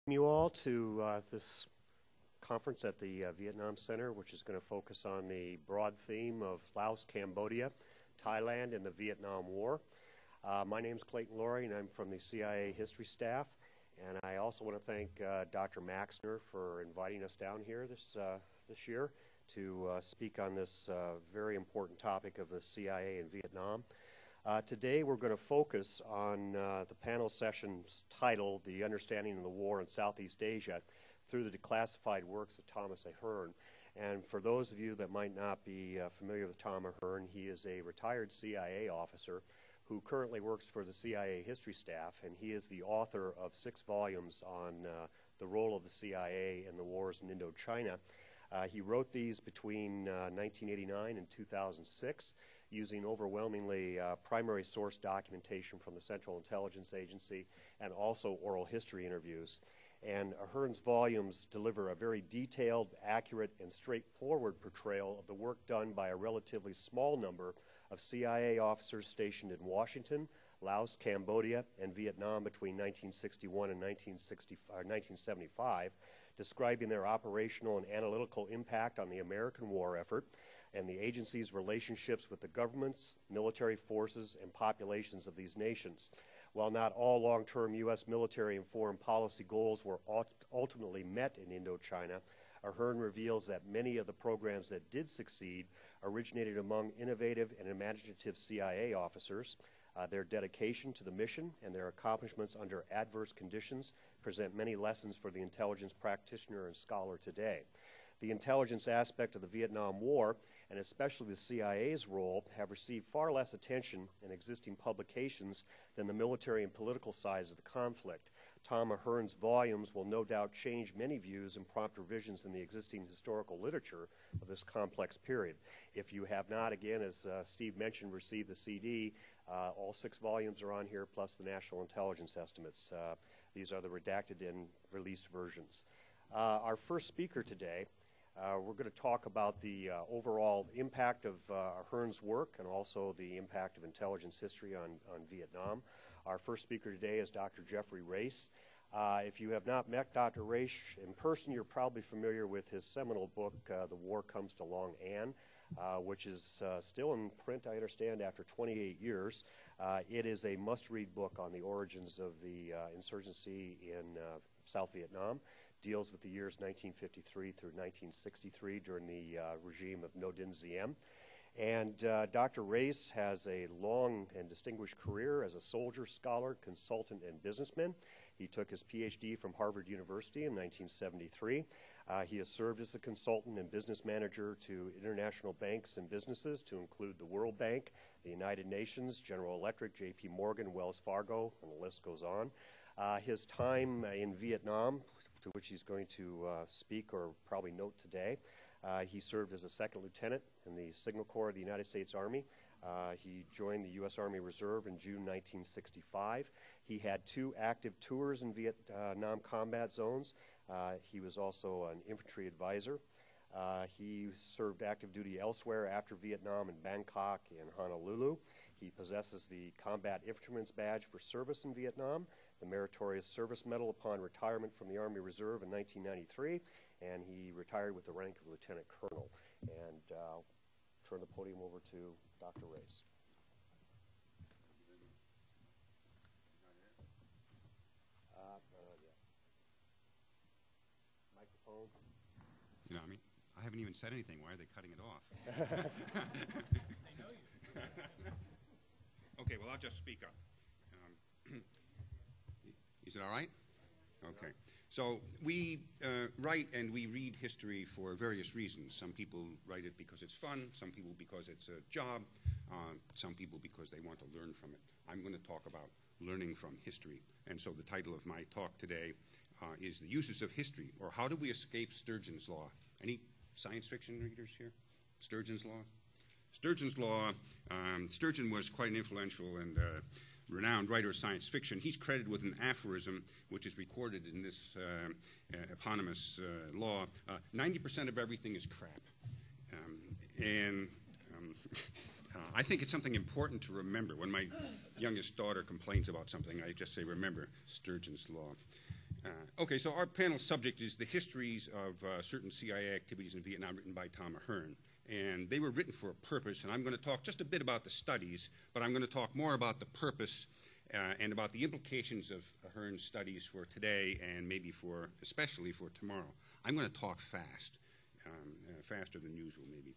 You all to this conference at the Vietnam Center, which is going to focus on the broad theme of Laos, Cambodia, Thailand, and the Vietnam War. My name is Clayton Laurie, and I'm from the CIA history staff. And I also want to thank Dr. Maxner for inviting us down here this year to speak on this very important topic of the CIA in Vietnam. Today we're going to focus on the panel session's titled The Understanding of the War in Southeast Asia through the declassified works of Thomas Ahern. And for those of you that might not be familiar with Tom Ahern, he is a retired CIA officer who currently works for the CIA history staff, and he is the author of 6 volumes on the role of the CIA in the wars in Indochina. He wrote these between 1989 and 2006, using overwhelmingly primary source documentation from the Central Intelligence Agency and also oral history interviews. And Ahern's volumes deliver a very detailed, accurate, and straightforward portrayal of the work done by a relatively small number of CIA officers stationed in Washington, Laos, Cambodia, and Vietnam between 1961 and 1975, describing their operational and analytical impact on the American war effort and the agency's relationships with the governments, military forces, and populations of these nations. While not all long-term U.S. military and foreign policy goals were ultimately met in Indochina, Ahern reveals that many of the programs that did succeed originated among innovative and imaginative CIA officers. Their dedication to the mission and their accomplishments under adverse conditions present many lessons for the intelligence practitioner and scholar today. The intelligence aspect of the Vietnam War, and especially the CIA's role, have received far less attention in existing publications than the military and political sides of the conflict. Tom Ahern's volumes will no doubt change many views and prompt revisions in the existing historical literature of this complex period. If you have not, again, as Steve mentioned, received the CD, all 6 volumes are on here, plus the national intelligence estimates. These are the redacted and released versions. Our first speaker today, we're going to talk about the overall impact of Ahern's work and also the impact of intelligence history on Vietnam. Our first speaker today is Dr. Jeffrey Race. If you have not met Dr. Race in person, you're probably familiar with his seminal book, The War Comes to Long An, which is still in print, I understand, after 28 years. It is a must-read book on the origins of the insurgency in South Vietnam. Deals with the years 1953 through 1963 during the regime of No Dinh Diem. And Dr. Race has a long and distinguished career as a soldier, scholar, consultant, and businessman. He took his PhD from Harvard University in 1973. He has served as a consultant and business manager to international banks and businesses, to include the World Bank, the United Nations, General Electric, J.P. Morgan, Wells Fargo, and the list goes on. His time in Vietnam, to which he's going to speak or probably note today, he served as a second lieutenant in the Signal Corps of the United States Army. He joined the U.S. Army Reserve in June 1965. He had 2 active tours in Vietnam combat zones. He was also an infantry advisor. He served active duty elsewhere after Vietnam in Bangkok and Honolulu. He possesses the Combat Infantryman's Badge for service in Vietnam, the Meritorious Service Medal upon retirement from the Army Reserve in 1993, and he retired with the rank of Lieutenant Colonel. And I'll turn the podium over to Dr. Race. Microphone. You know, I mean, I haven't even said anything. Why are they cutting it off? I know you. Okay, well, I'll just speak up. Is it all right? Okay. So we write and we read history for various reasons. Some people write it because it's fun, some people because it's a job, some people because they want to learn from it. I'm going to talk about learning from history. And so the title of my talk today is The Uses of History, or How Do We Escape Sturgeon's Law? Any science fiction readers here? Sturgeon's Law? Sturgeon's Law, Sturgeon was quite an influential and renowned writer of science fiction. He's credited with an aphorism which is recorded in this eponymous law. 90% of everything is crap. I think it's something important to remember. When my youngest daughter complains about something, I just say, remember Sturgeon's Law. Okay, so our panel subject is the histories of certain CIA activities in Vietnam written by Tom Ahern. And they were written for a purpose, and I'm going to talk just a bit about the studies, but I'm going to talk more about the purpose and about the implications of Ahern's studies for today and maybe especially for tomorrow. I'm going to talk fast, faster than usual maybe.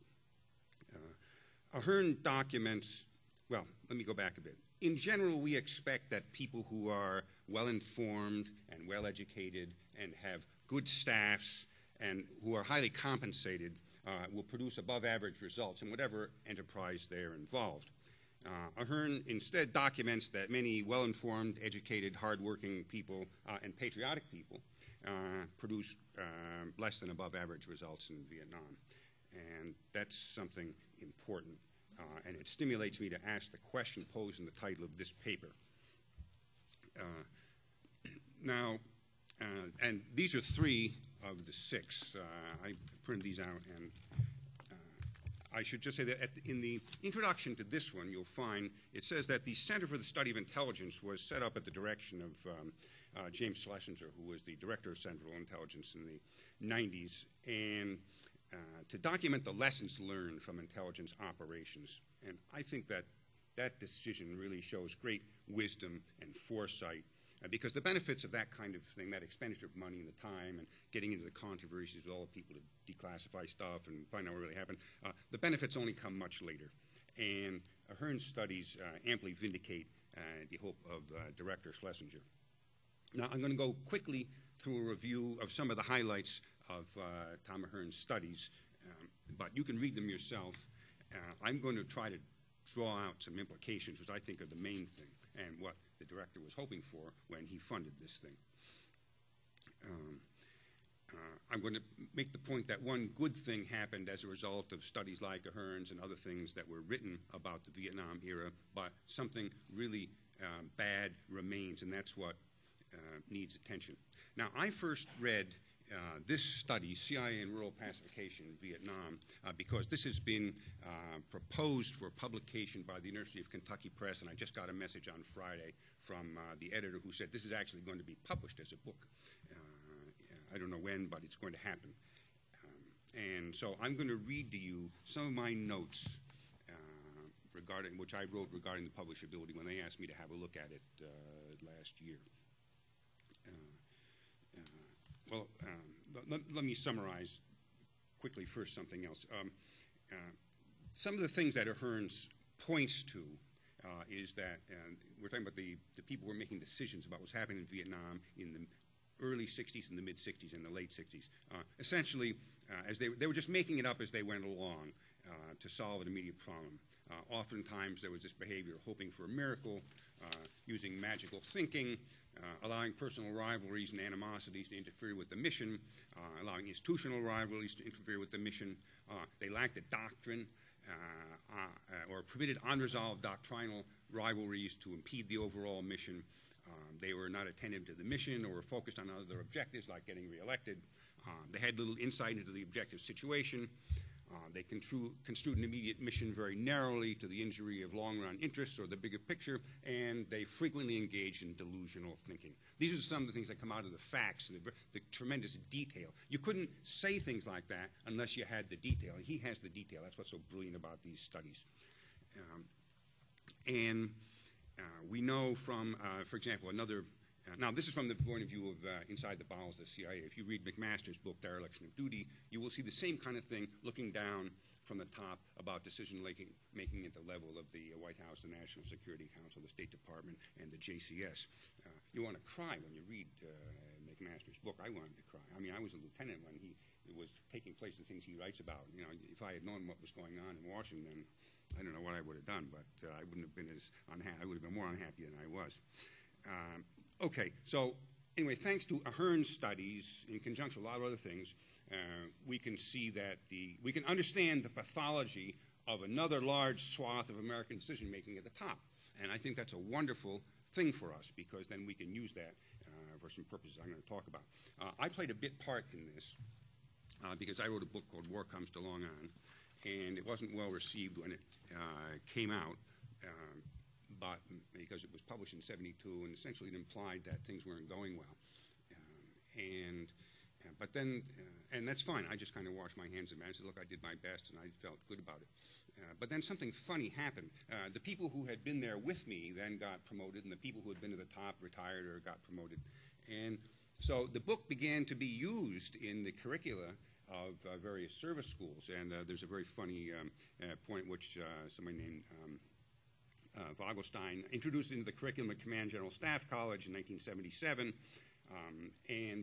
Ahern documents, well, let me go back a bit. In general, we expect that people who are well-informed and well-educated and have good staffs and who are highly compensated will produce above-average results in whatever enterprise they're involved. Ahern instead documents that many well-informed, educated, hard-working people and patriotic people produce less than above-average results in Vietnam. And that's something important. And it stimulates me to ask the question posed in the title of this paper. And these are 3 of the 6. I printed these out, and I should just say that in the introduction to this one, you'll find it says that the Center for the Study of Intelligence was set up at the direction of James Schlesinger, who was the Director of Central Intelligence in the 90s, and to document the lessons learned from intelligence operations. And I think that that decision really shows great wisdom and foresight because the benefits of that kind of thing, that expenditure of money and the time and getting into the controversies with all the people to declassify stuff and find out what really happened, the benefits only come much later. And Ahern's studies amply vindicate the hope of Director Schlesinger. Now, I'm going to go quickly through a review of some of the highlights of Tom Ahern's studies, but you can read them yourself. I'm going to try to draw out some implications, which I think are the main thing, and what the director was hoping for when he funded this thing. I'm going to make the point that one good thing happened as a result of studies like Ahern's and other things that were written about the Vietnam era, but something really bad remains, and that's what needs attention. Now, I first read this study, CIA and Rural Pacification in Vietnam, because this has been proposed for publication by the University of Kentucky Press, and I just got a message on Friday from the editor who said this is actually going to be published as a book. I don't know when, but it's going to happen. And so I'm going to read to you some of my notes which I wrote regarding the publishability when they asked me to have a look at it last year. Let me summarize quickly first something else. Some of the things that Ahern's points to is that we're talking about the people who were making decisions about what's happening in Vietnam in the early 60s and the mid-60s and the late 60s. Essentially, as they were just making it up as they went along to solve an immediate problem. Oftentimes there was this behavior of hoping for a miracle, using magical thinking, allowing personal rivalries and animosities to interfere with the mission, allowing institutional rivalries to interfere with the mission. They lacked a doctrine or permitted unresolved doctrinal rivalries to impede the overall mission. They were not attentive to the mission or were focused on other objectives like getting reelected. They had little insight into the objective situation. They construed an immediate mission very narrowly to the injury of long-run interests or the bigger picture, and they frequently engaged in delusional thinking. These are some of the things that come out of the facts, the tremendous detail. You couldn't say things like that unless you had the detail, and he has the detail. That's what's so brilliant about these studies. We know from, for example, another now, this is from the point of view of inside the bowels of the CIA. If you read McMaster's book, Dereliction of Duty, you will see the same kind of thing looking down from the top about decision-making at the level of the White House, the National Security Council, the State Department, and the JCS. You want to cry when you read McMaster's book. I wanted to cry. I mean, I was a lieutenant when it was taking place, the things he writes about. You know, if I had known what was going on in Washington, I don't know what I would have done, but I wouldn't have been as unhappy. I would have been more unhappy than I was. Okay, so anyway, thanks to Ahern's studies, in conjunction with a lot of other things, we can see that we can understand the pathology of another large swath of American decision-making at the top. And I think that's a wonderful thing for us because then we can use that for some purposes I'm going to talk about. I played a bit part in this because I wrote a book called War Comes to Long On, and it wasn't well received when it came out. But because it was published in '72, and essentially it implied that things weren't going well. But then, and that's fine. I just kind of washed my hands of it. I said, look, I did my best, and I felt good about it. But then something funny happened. The people who had been there with me then got promoted, and the people who had been to the top retired or got promoted. And so the book began to be used in the curricula of various service schools. And there's a very funny point which somebody named Vogelstein introduced into the curriculum at Command General Staff College in 1977.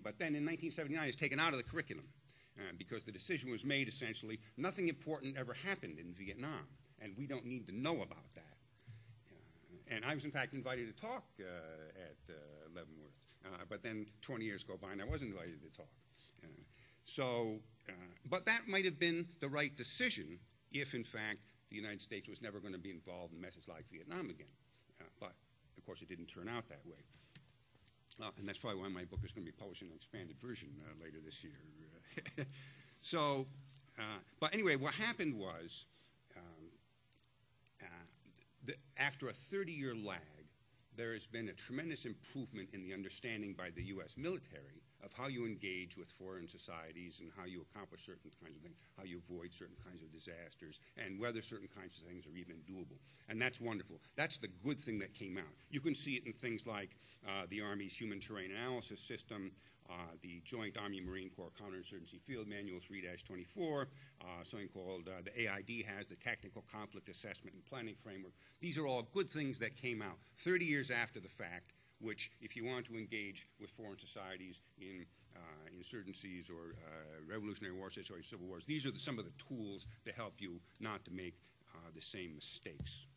But then in 1979 it's taken out of the curriculum because the decision was made essentially nothing important ever happened in Vietnam, and we don't need to know about that. And I was in fact invited to talk at Leavenworth, but then 20 years go by and I wasn't invited to talk. But that might have been the right decision if in fact the United States was never going to be involved in messes like Vietnam again. But of course it didn't turn out that way. And that's probably why my book is going to be published in an expanded version later this year. But anyway, what happened was, after a 30-year lag, there has been a tremendous improvement in the understanding by the U.S. military of how you engage with foreign societies and how you accomplish certain kinds of things, how you avoid certain kinds of disasters, and whether certain kinds of things are even doable. And that's wonderful. That's the good thing that came out. You can see it in things like the Army's Human Terrain Analysis System, the Joint Army-Marine Corps Counterinsurgency Field Manual 3-24, something called the AID has, the Technical Conflict Assessment and Planning Framework. These are all good things that came out 30 years after the fact, which, if you want to engage with foreign societies in insurgencies or revolutionary wars or civil wars, these are some of the tools to help you not to make the same mistakes.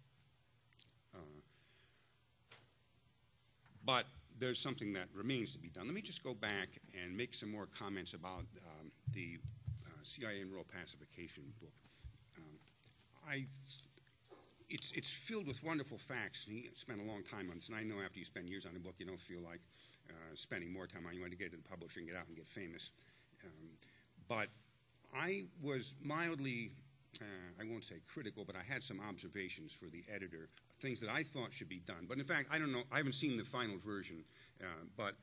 But there's something that remains to be done. Let me just go back and make some more comments about the CIA and Rural Pacification book. It's filled with wonderful facts. And he spent a long time on this, and I know after you spend years on a book, you don't feel like spending more time on it. You want to get it to the publisher and get out and get famous. But I was mildly, I won't say critical, but I had some observations for the editor, things that I thought should be done. But in fact, I don't know, I haven't seen the final version, but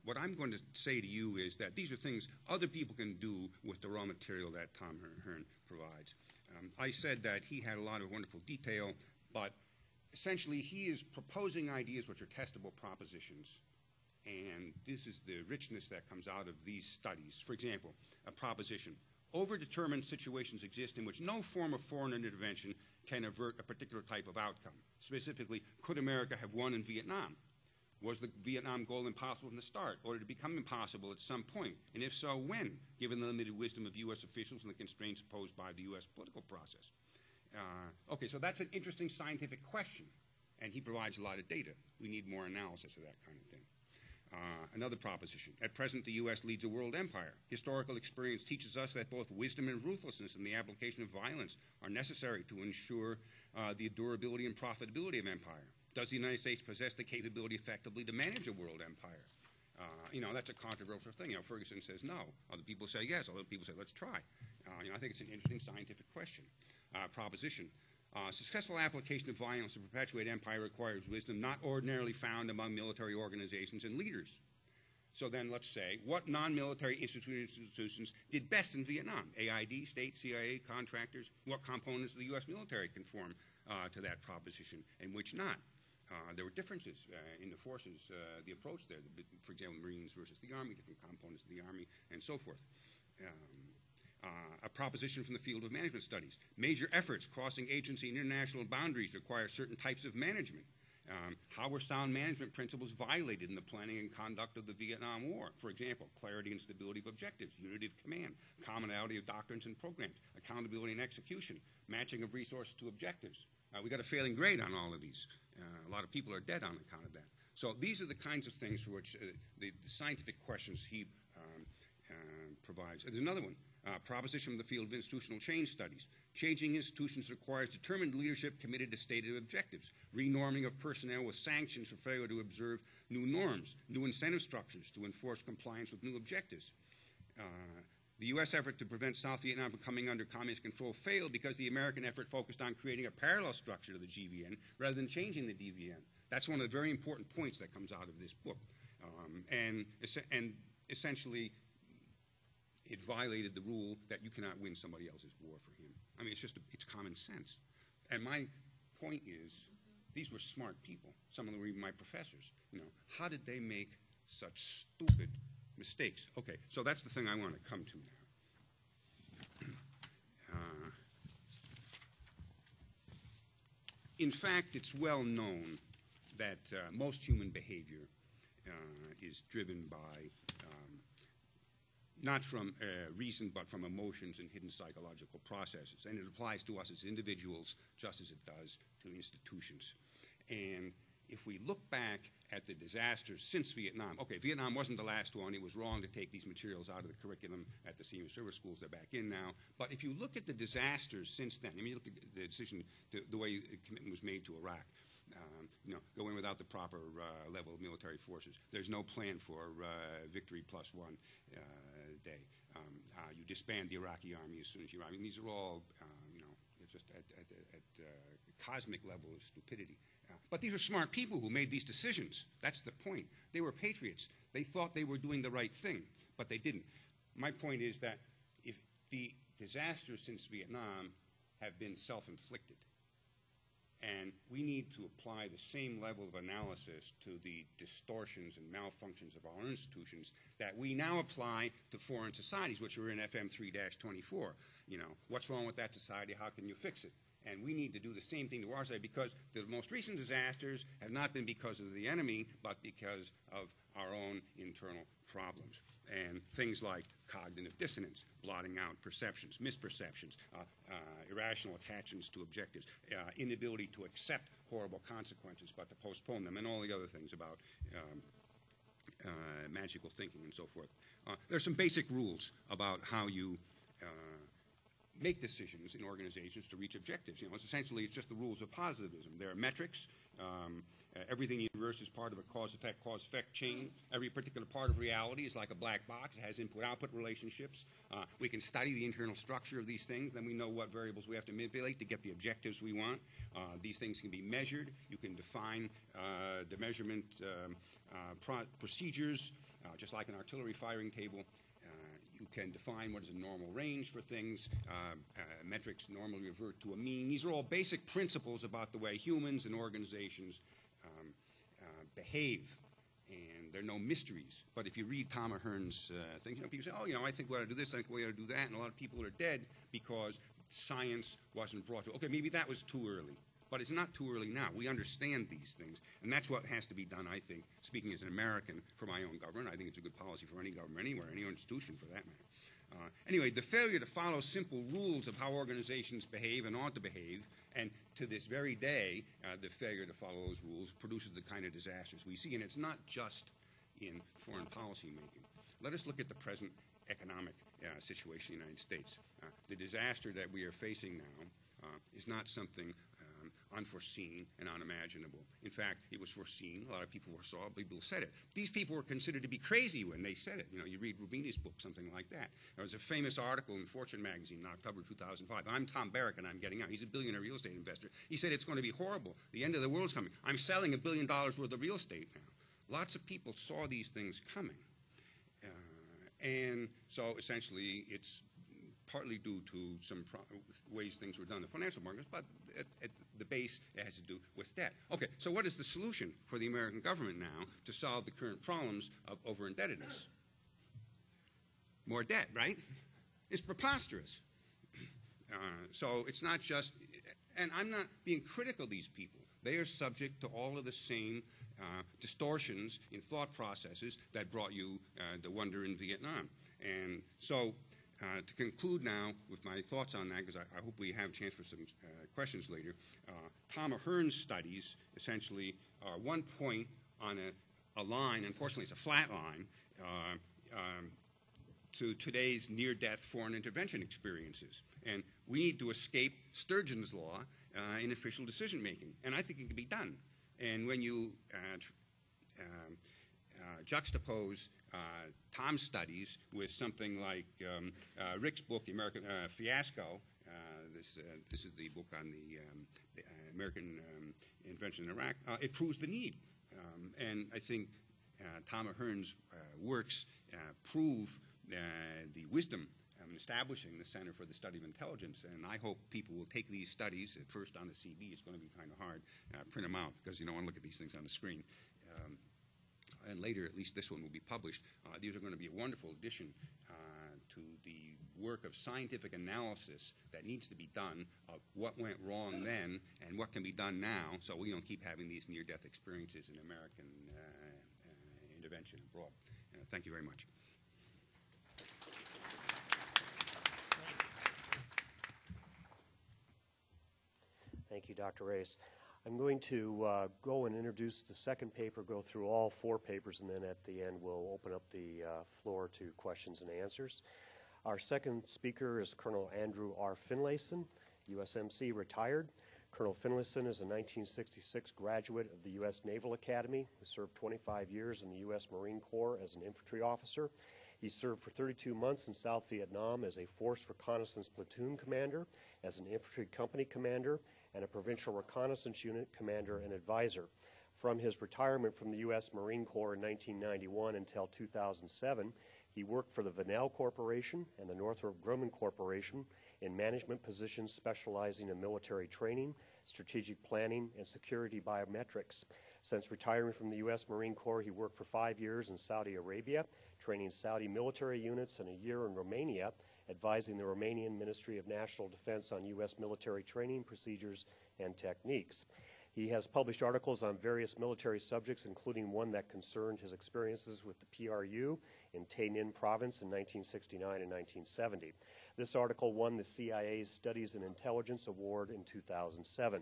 what I'm going to say to you is that these are things other people can do with the raw material that Tom Hearn provides. I said that he had a lot of wonderful detail, but essentially he is proposing ideas which are testable propositions, and this is the richness that comes out of these studies. For example, a proposition: overdetermined situations exist in which no form of foreign intervention can avert a particular type of outcome. Specifically, could America have won in Vietnam? Was the Vietnam goal impossible from the start, or did it become impossible at some point? And if so, when, given the limited wisdom of U.S. officials and the constraints posed by the U.S. political process? Okay, so that's an interesting scientific question, and he provides a lot of data. We need more analysis of that kind of thing. Another proposition: at present, the U.S. leads a world empire. Historical experience teaches us that both wisdom and ruthlessness in the application of violence are necessary to ensure the durability and profitability of empire. Does the United States possess the capability effectively to manage a world empire? That's a controversial thing. Ferguson says no. Other people say yes. Other people say let's try. I think it's an interesting scientific question. Proposition: successful application of violence to perpetuate empire requires wisdom not ordinarily found among military organizations and leaders. So then let's say, what non-military institutions did best in Vietnam? AID, state, CIA, contractors? What components of the U.S. military conform to that proposition and which not? There were differences in the forces, the approach there. For example, Marines versus the Army, different components of the Army, and so forth. A proposition from the field of management studies: major efforts crossing agency and international boundaries require certain types of management. How were sound management principles violated in the planning and conduct of the Vietnam War? For example, clarity and stability of objectives, unity of command, commonality of doctrines and programs, accountability and execution, matching of resources to objectives. We got a failing grade on all of these. A lot of people are dead on account of that. So these are the kinds of things for which the scientific questions he provides. There's another one. Proposition from the field of institutional change studies. Changing institutions requires determined leadership committed to stated objectives. Renorming of personnel with sanctions for failure to observe new norms, new incentive structures to enforce compliance with new objectives. The U.S. effort to prevent South Vietnam from coming under communist control failed because the American effort focused on creating a parallel structure to the GVN rather than changing the DVN. That's one of the very important points that comes out of this book. And essentially, it violated the rule that you cannot win somebody else's war for him. I mean, it's common sense. And my point is, these were smart people. Some of them were even my professors. You know, how did they make such stupid mistakes? Okay, so that's the thing I want to come to now. In fact, it's well known that most human behavior is driven by not from reason, but from emotions and hidden psychological processes. And it applies to us as individuals just as it does to institutions. And if we look back at the disasters since Vietnam, okay, Vietnam wasn't the last one. It was wrong to take these materials out of the curriculum at the senior service schools. They're back in now. But if you look at the disasters since then, I mean, you look at the decision, the way the commitment was made to Iraq, you know, go in without the proper level of military forces. There's no plan for victory plus one day. You disband the Iraqi army as soon as you arrive. I mean, these are all, you know, it's just at cosmic level of stupidity. But these are smart people who made these decisions. That's the point. They were patriots. They thought they were doing the right thing, but they didn't. My point is that if the disasters since Vietnam have been self-inflicted, and we need to apply the same level of analysis to the distortions and malfunctions of our institutions that we now apply to foreign societies, which are in FM 3-24. You know, what's wrong with that society? How can you fix it? And we need to do the same thing to our side, because the most recent disasters have not been because of the enemy, but because of our own internal problems. And things like cognitive dissonance, blotting out perceptions, misperceptions, irrational attachments to objectives, inability to accept horrible consequences but to postpone them, and all the other things about magical thinking and so forth. There's some basic rules about how you make decisions in organizations to reach objectives. You know, it's just the rules of positivism. There are metrics. Everything in the universe is part of a cause-effect chain. Every particular part of reality is like a black box. It has input-output relationships. We can study the internal structure of these things. Then we know what variables we have to manipulate to get the objectives we want. These things can be measured. You can define the measurement procedures, just like an artillery firing table. You can define what is a normal range for things. Metrics normally revert to a mean. These are all basic principles about the way humans and organizations behave. And there are no mysteries. But if you read Tom Ahern's things, you know, people say, oh, you know, I think we ought to do this, I think we ought to do that. And a lot of people are dead because science wasn't brought to it. Okay, maybe that was too early. But it's not too early now. We understand these things. And that's what has to be done, I think, speaking as an American, for my own government. I think it's a good policy for any government anywhere, any institution for that matter. Anyway, the failure to follow simple rules of how organizations behave and ought to behave, and to this very day, the failure to follow those rules produces the kind of disasters we see. And it's not just in foreign policy making. Let us look at the present economic situation in the United States. The disaster that we are facing now is not something unforeseen and unimaginable. In fact, it was foreseen. A lot of people foresaw. People said it. These people were considered to be crazy when they said it. You know, you read Rubini's book, something like that. There was a famous article in Fortune magazine in October 2005. I'm Tom Barrack, and I'm getting out. He's a billionaire real estate investor. He said it's going to be horrible. The end of the world's coming. I'm selling $1 billion worth of real estate now. Lots of people saw these things coming. And so essentially it's partly due to some ways things were done in the financial markets, but at the base it has to do with debt. Okay, so what is the solution for the American government now to solve the current problems of over-indebtedness? More debt, right? It's preposterous. So it's not just, and I'm not being critical of these people. They are subject to all of the same distortions in thought processes that brought you the wonder in Vietnam. And so to conclude now with my thoughts on that, because I hope we have a chance for some questions later, Tom Ahern's studies essentially are one point on a line, unfortunately it's a flat line, to today's near-death foreign intervention experiences. And we need to escape Sturgeon's law in official decision-making, and I think it can be done. And when you juxtapose Tom's studies with something like Rick's book, The American Fiasco. This is the book on the American intervention in Iraq. It proves the need. And I think Tom Ahern's works prove the wisdom of establishing the Center for the Study of Intelligence. And I hope people will take these studies, at first on the CV. It's going to be kind of hard, print them out, because you don't want to look at these things on the screen. And later, at least this one will be published. These are going to be a wonderful addition to the work of scientific analysis that needs to be done of what went wrong then and what can be done now, so we don't keep having these near-death experiences in American intervention abroad. Thank you very much. Thank you, Dr. Race. I'm going to go and introduce the second paper, go through all 4 papers, and then at the end we'll open up the floor to questions and answers. Our second speaker is Colonel Andrew R. Finlayson, USMC retired. Colonel Finlayson is a 1966 graduate of the U.S. Naval Academy who served 25 years in the U.S. Marine Corps as an infantry officer. He served for 32 months in South Vietnam as a Force Reconnaissance Platoon commander, as an infantry company commander, and a Provincial Reconnaissance Unit commander and advisor. From his retirement from the U.S. Marine Corps in 1991 until 2007, he worked for the Vanell Corporation and the Northrop Grumman Corporation in management positions specializing in military training, strategic planning, and security biometrics. Since retiring from the U.S. Marine Corps, he worked for 5 years in Saudi Arabia, training Saudi military units, and a year in Romania, advising the Romanian Ministry of National Defense on U.S. military training procedures and techniques. He has published articles on various military subjects, including one that concerned his experiences with the PRU in Tay Ninh province in 1969 and 1970. This article won the CIA's Studies in Intelligence Award in 2007.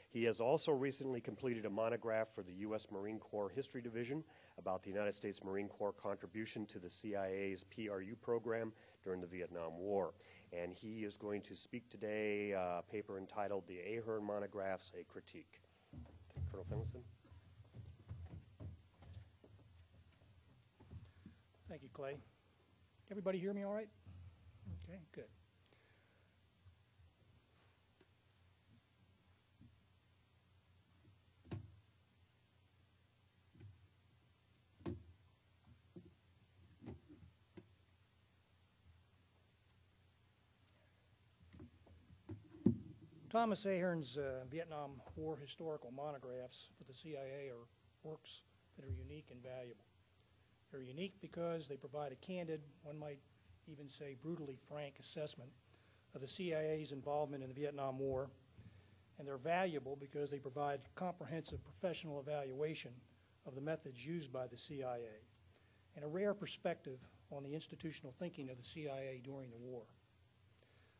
He has also recently completed a monograph for the U.S. Marine Corps History Division about the United States Marine Corps contribution to the CIA's PRU program during the Vietnam War. And he is going to speak today a paper entitled The Ahern Monographs, A Critique. Colonel Finlayson. Thank you, Clay. Everybody hear me all right? Okay, good. Thomas Ahern's Vietnam War historical monographs for the CIA are works that are unique and valuable. They're unique because they provide a candid, one might even say brutally frank assessment of the CIA's involvement in the Vietnam War, and they're valuable because they provide comprehensive professional evaluation of the methods used by the CIA and a rare perspective on the institutional thinking of the CIA during the war.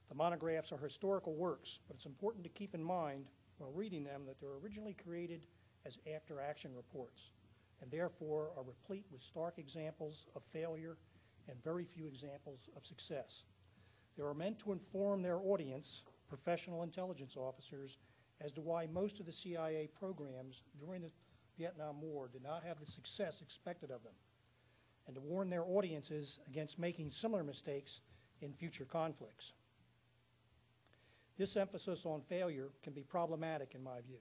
The monographs are historical works, but it's important to keep in mind while reading them that they're originally created as after-action reports and therefore are replete with stark examples of failure and very few examples of success. They are meant to inform their audience, professional intelligence officers, as to why most of the CIA programs during the Vietnam War did not have the success expected of them, and to warn their audiences against making similar mistakes in future conflicts. This emphasis on failure can be problematic in my view,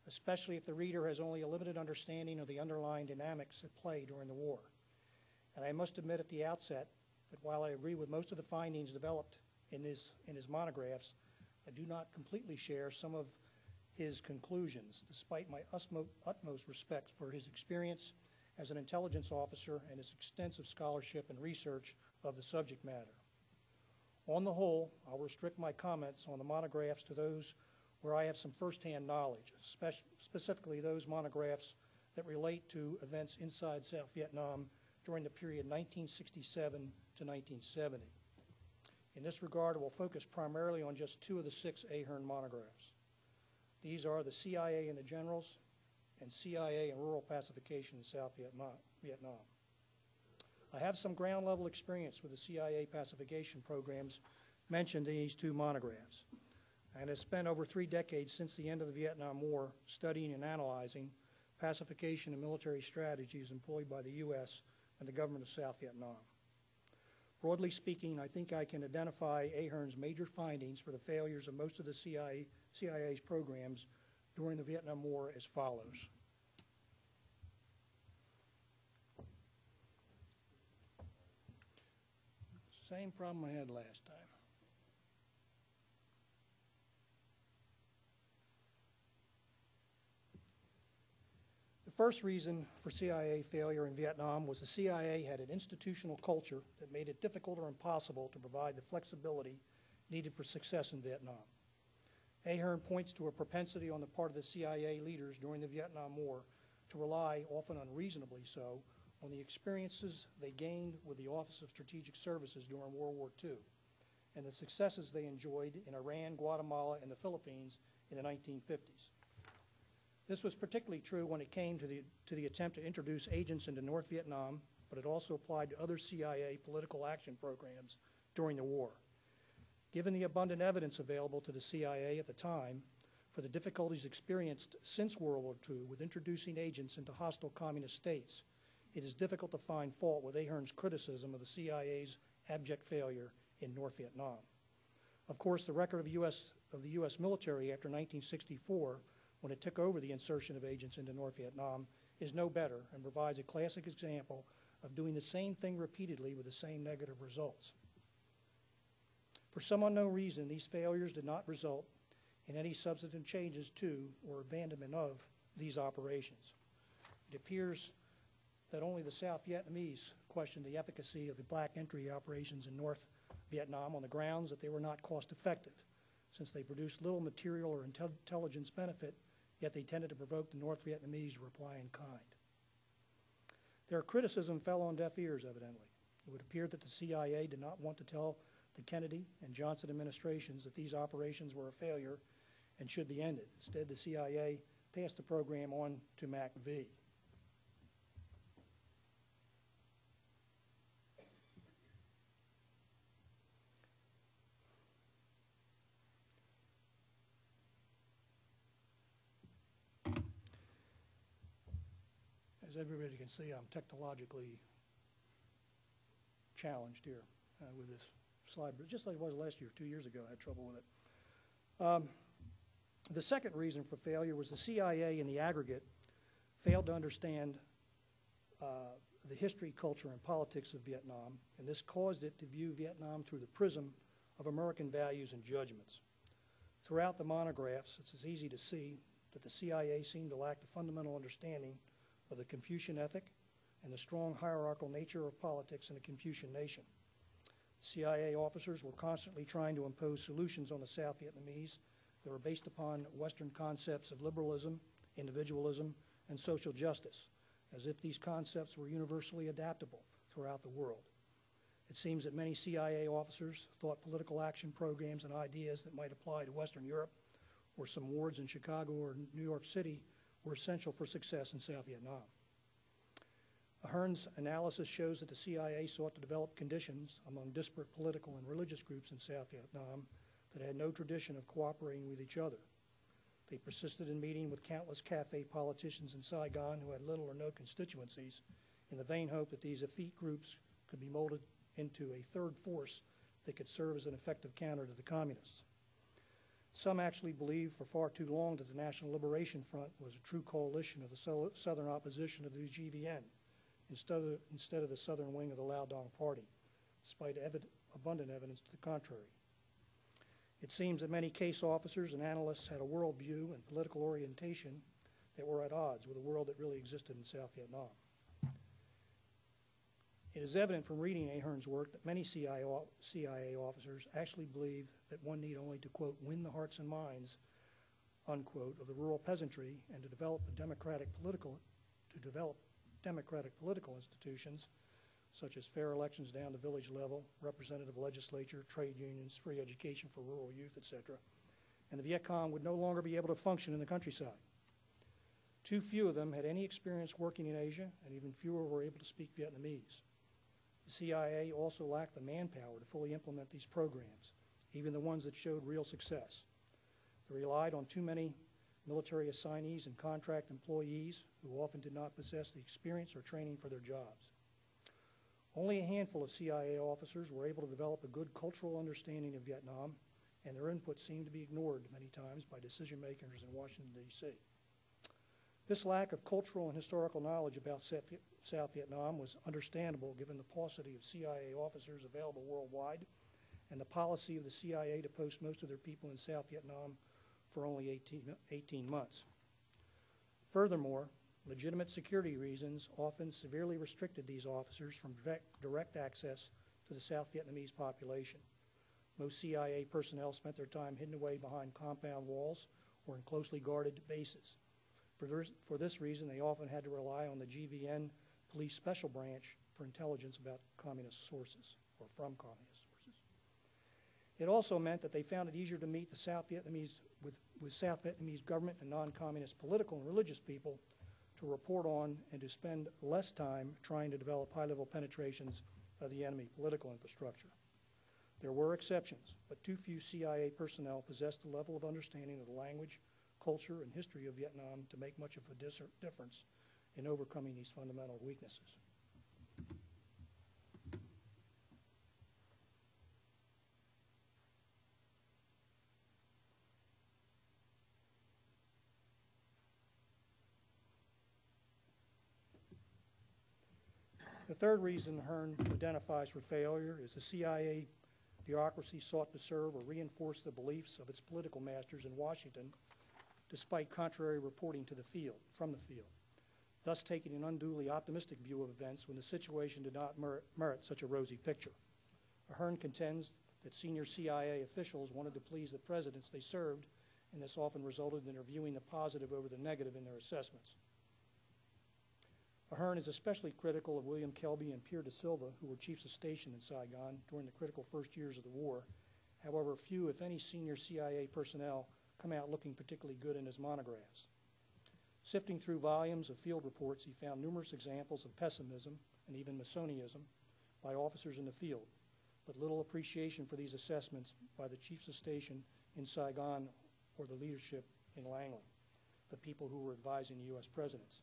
especially if the reader has only a limited understanding of the underlying dynamics at play during the war. And I must admit at the outset that while I agree with most of the findings developed in his monographs, I do not completely share some of his conclusions, despite my utmost respect for his experience as an intelligence officer and his extensive scholarship and research of the subject matter. On the whole, I'll restrict my comments on the monographs to those where I have some firsthand knowledge, specifically those monographs that relate to events inside South Vietnam during the period 1967 to 1970. In this regard, I will focus primarily on just 2 of the 6 Ahern monographs. These are the CIA and the Generals and CIA and Rural Pacification in South Vietnam. I have some ground-level experience with the CIA pacification programs mentioned in these 2 monographs, and have spent over 3 decades since the end of the Vietnam War studying and analyzing pacification and military strategies employed by the U.S. and the government of South Vietnam. Broadly speaking, I think I can identify Ahern's major findings for the failures of most of the CIA's programs during the Vietnam War as follows. Same problem I had last time. The first reason for CIA failure in Vietnam was the CIA had an institutional culture that made it difficult or impossible to provide the flexibility needed for success in Vietnam. Ahern points to a propensity on the part of the CIA leaders during the Vietnam War to rely, often unreasonably so, on the experiences they gained with the Office of Strategic Services during World War II and the successes they enjoyed in Iran, Guatemala, and the Philippines in the 1950s. This was particularly true when it came to the attempt to introduce agents into North Vietnam, but it also applied to other CIA political action programs during the war. Given the abundant evidence available to the CIA at the time for the difficulties experienced since World War II with introducing agents into hostile communist states, it is difficult to find fault with Ahern's criticism of the CIA's abject failure in North Vietnam. Of course, the record of the U.S. military after 1964, when it took over the insertion of agents into North Vietnam, is no better and provides a classic example of doing the same thing repeatedly with the same negative results. For some unknown reason, these failures did not result in any substantive changes to or abandonment of these operations. It appears that only the South Vietnamese questioned the efficacy of the black entry operations in North Vietnam on the grounds that they were not cost effective, since they produced little material or intelligence benefit, yet they tended to provoke the North Vietnamese to reply in kind. Their criticism fell on deaf ears, evidently. It would appear that the CIA did not want to tell the Kennedy and Johnson administrations that these operations were a failure and should be ended. Instead, the CIA passed the program on to MAC-V. As everybody can see, I'm technologically challenged here with this slide, but just like it was last year, 2 years ago, I had trouble with it. The second reason for failure was the CIA in the aggregate failed to understand the history, culture, and politics of Vietnam, and this caused it to view Vietnam through the prism of American values and judgments. Throughout the monographs, it's easy to see that the CIA seemed to lack the fundamental understanding of the Confucian ethic and the strong hierarchical nature of politics in a Confucian nation. CIA officers were constantly trying to impose solutions on the South Vietnamese that were based upon Western concepts of liberalism, individualism, and social justice, as if these concepts were universally adaptable throughout the world. It seems that many CIA officers thought political action programs and ideas that might apply to Western Europe or some wards in Chicago or New York City were essential for success in South Vietnam. Ahern's analysis shows that the CIA sought to develop conditions among disparate political and religious groups in South Vietnam that had no tradition of cooperating with each other. They persisted in meeting with countless cafe politicians in Saigon who had little or no constituencies in the vain hope that these effete groups could be molded into a third force that could serve as an effective counter to the communists. Some actually believed for far too long that the National Liberation Front was a true coalition of the Southern opposition to the GVN, instead of the southern wing of the Lao Dong Party, despite abundant evidence to the contrary. It seems that many case officers and analysts had a worldview and political orientation that were at odds with the world that really existed in South Vietnam. It is evident from reading Ahern's work that many CIA officers actually believe that one need only to, quote, win the hearts and minds, unquote, of the rural peasantry and to develop democratic political institutions such as fair elections down to village level, representative legislature, trade unions, free education for rural youth, etc. And the Viet Cong would no longer be able to function in the countryside. Too few of them had any experience working in Asia, and even fewer were able to speak Vietnamese. The CIA also lacked the manpower to fully implement these programs, even the ones that showed real success. They relied on too many military assignees and contract employees who often did not possess the experience or training for their jobs. Only a handful of CIA officers were able to develop a good cultural understanding of Vietnam, and their input seemed to be ignored many times by decision makers in Washington, D.C. This lack of cultural and historical knowledge about South Vietnam was understandable given the paucity of CIA officers available worldwide and the policy of the CIA to post most of their people in South Vietnam for only 18 months. Furthermore, legitimate security reasons often severely restricted these officers from direct access to the South Vietnamese population. Most CIA personnel spent their time hidden away behind compound walls or in closely guarded bases. For this reason, they often had to rely on the GVN police special branch for intelligence about communist sources or from communist sources. It also meant that they found it easier to meet the South Vietnamese with South Vietnamese government and non-communist political and religious people to report on and to spend less time trying to develop high-level penetrations of the enemy political infrastructure. There were exceptions, but too few CIA personnel possessed the level of understanding of the language, culture, and history of Vietnam to make much of a difference in overcoming these fundamental weaknesses. The third reason Hearn identifies for failure is the CIA bureaucracy sought to serve or reinforce the beliefs of its political masters in Washington despite contrary reporting to the field, from the field, thus taking an unduly optimistic view of events when the situation did not merit such a rosy picture. Hearn contends that senior CIA officials wanted to please the presidents they served, and this often resulted in their viewing the positive over the negative in their assessments. Hearn is especially critical of William Kelby and Pierre de Silva, who were chiefs of station in Saigon during the critical first years of the war. However, few, if any, senior CIA personnel come out looking particularly good in his monographs. Sifting through volumes of field reports, he found numerous examples of pessimism and even Masonism by officers in the field, but little appreciation for these assessments by the chiefs of station in Saigon or the leadership in Langley, the people who were advising the U.S. presidents.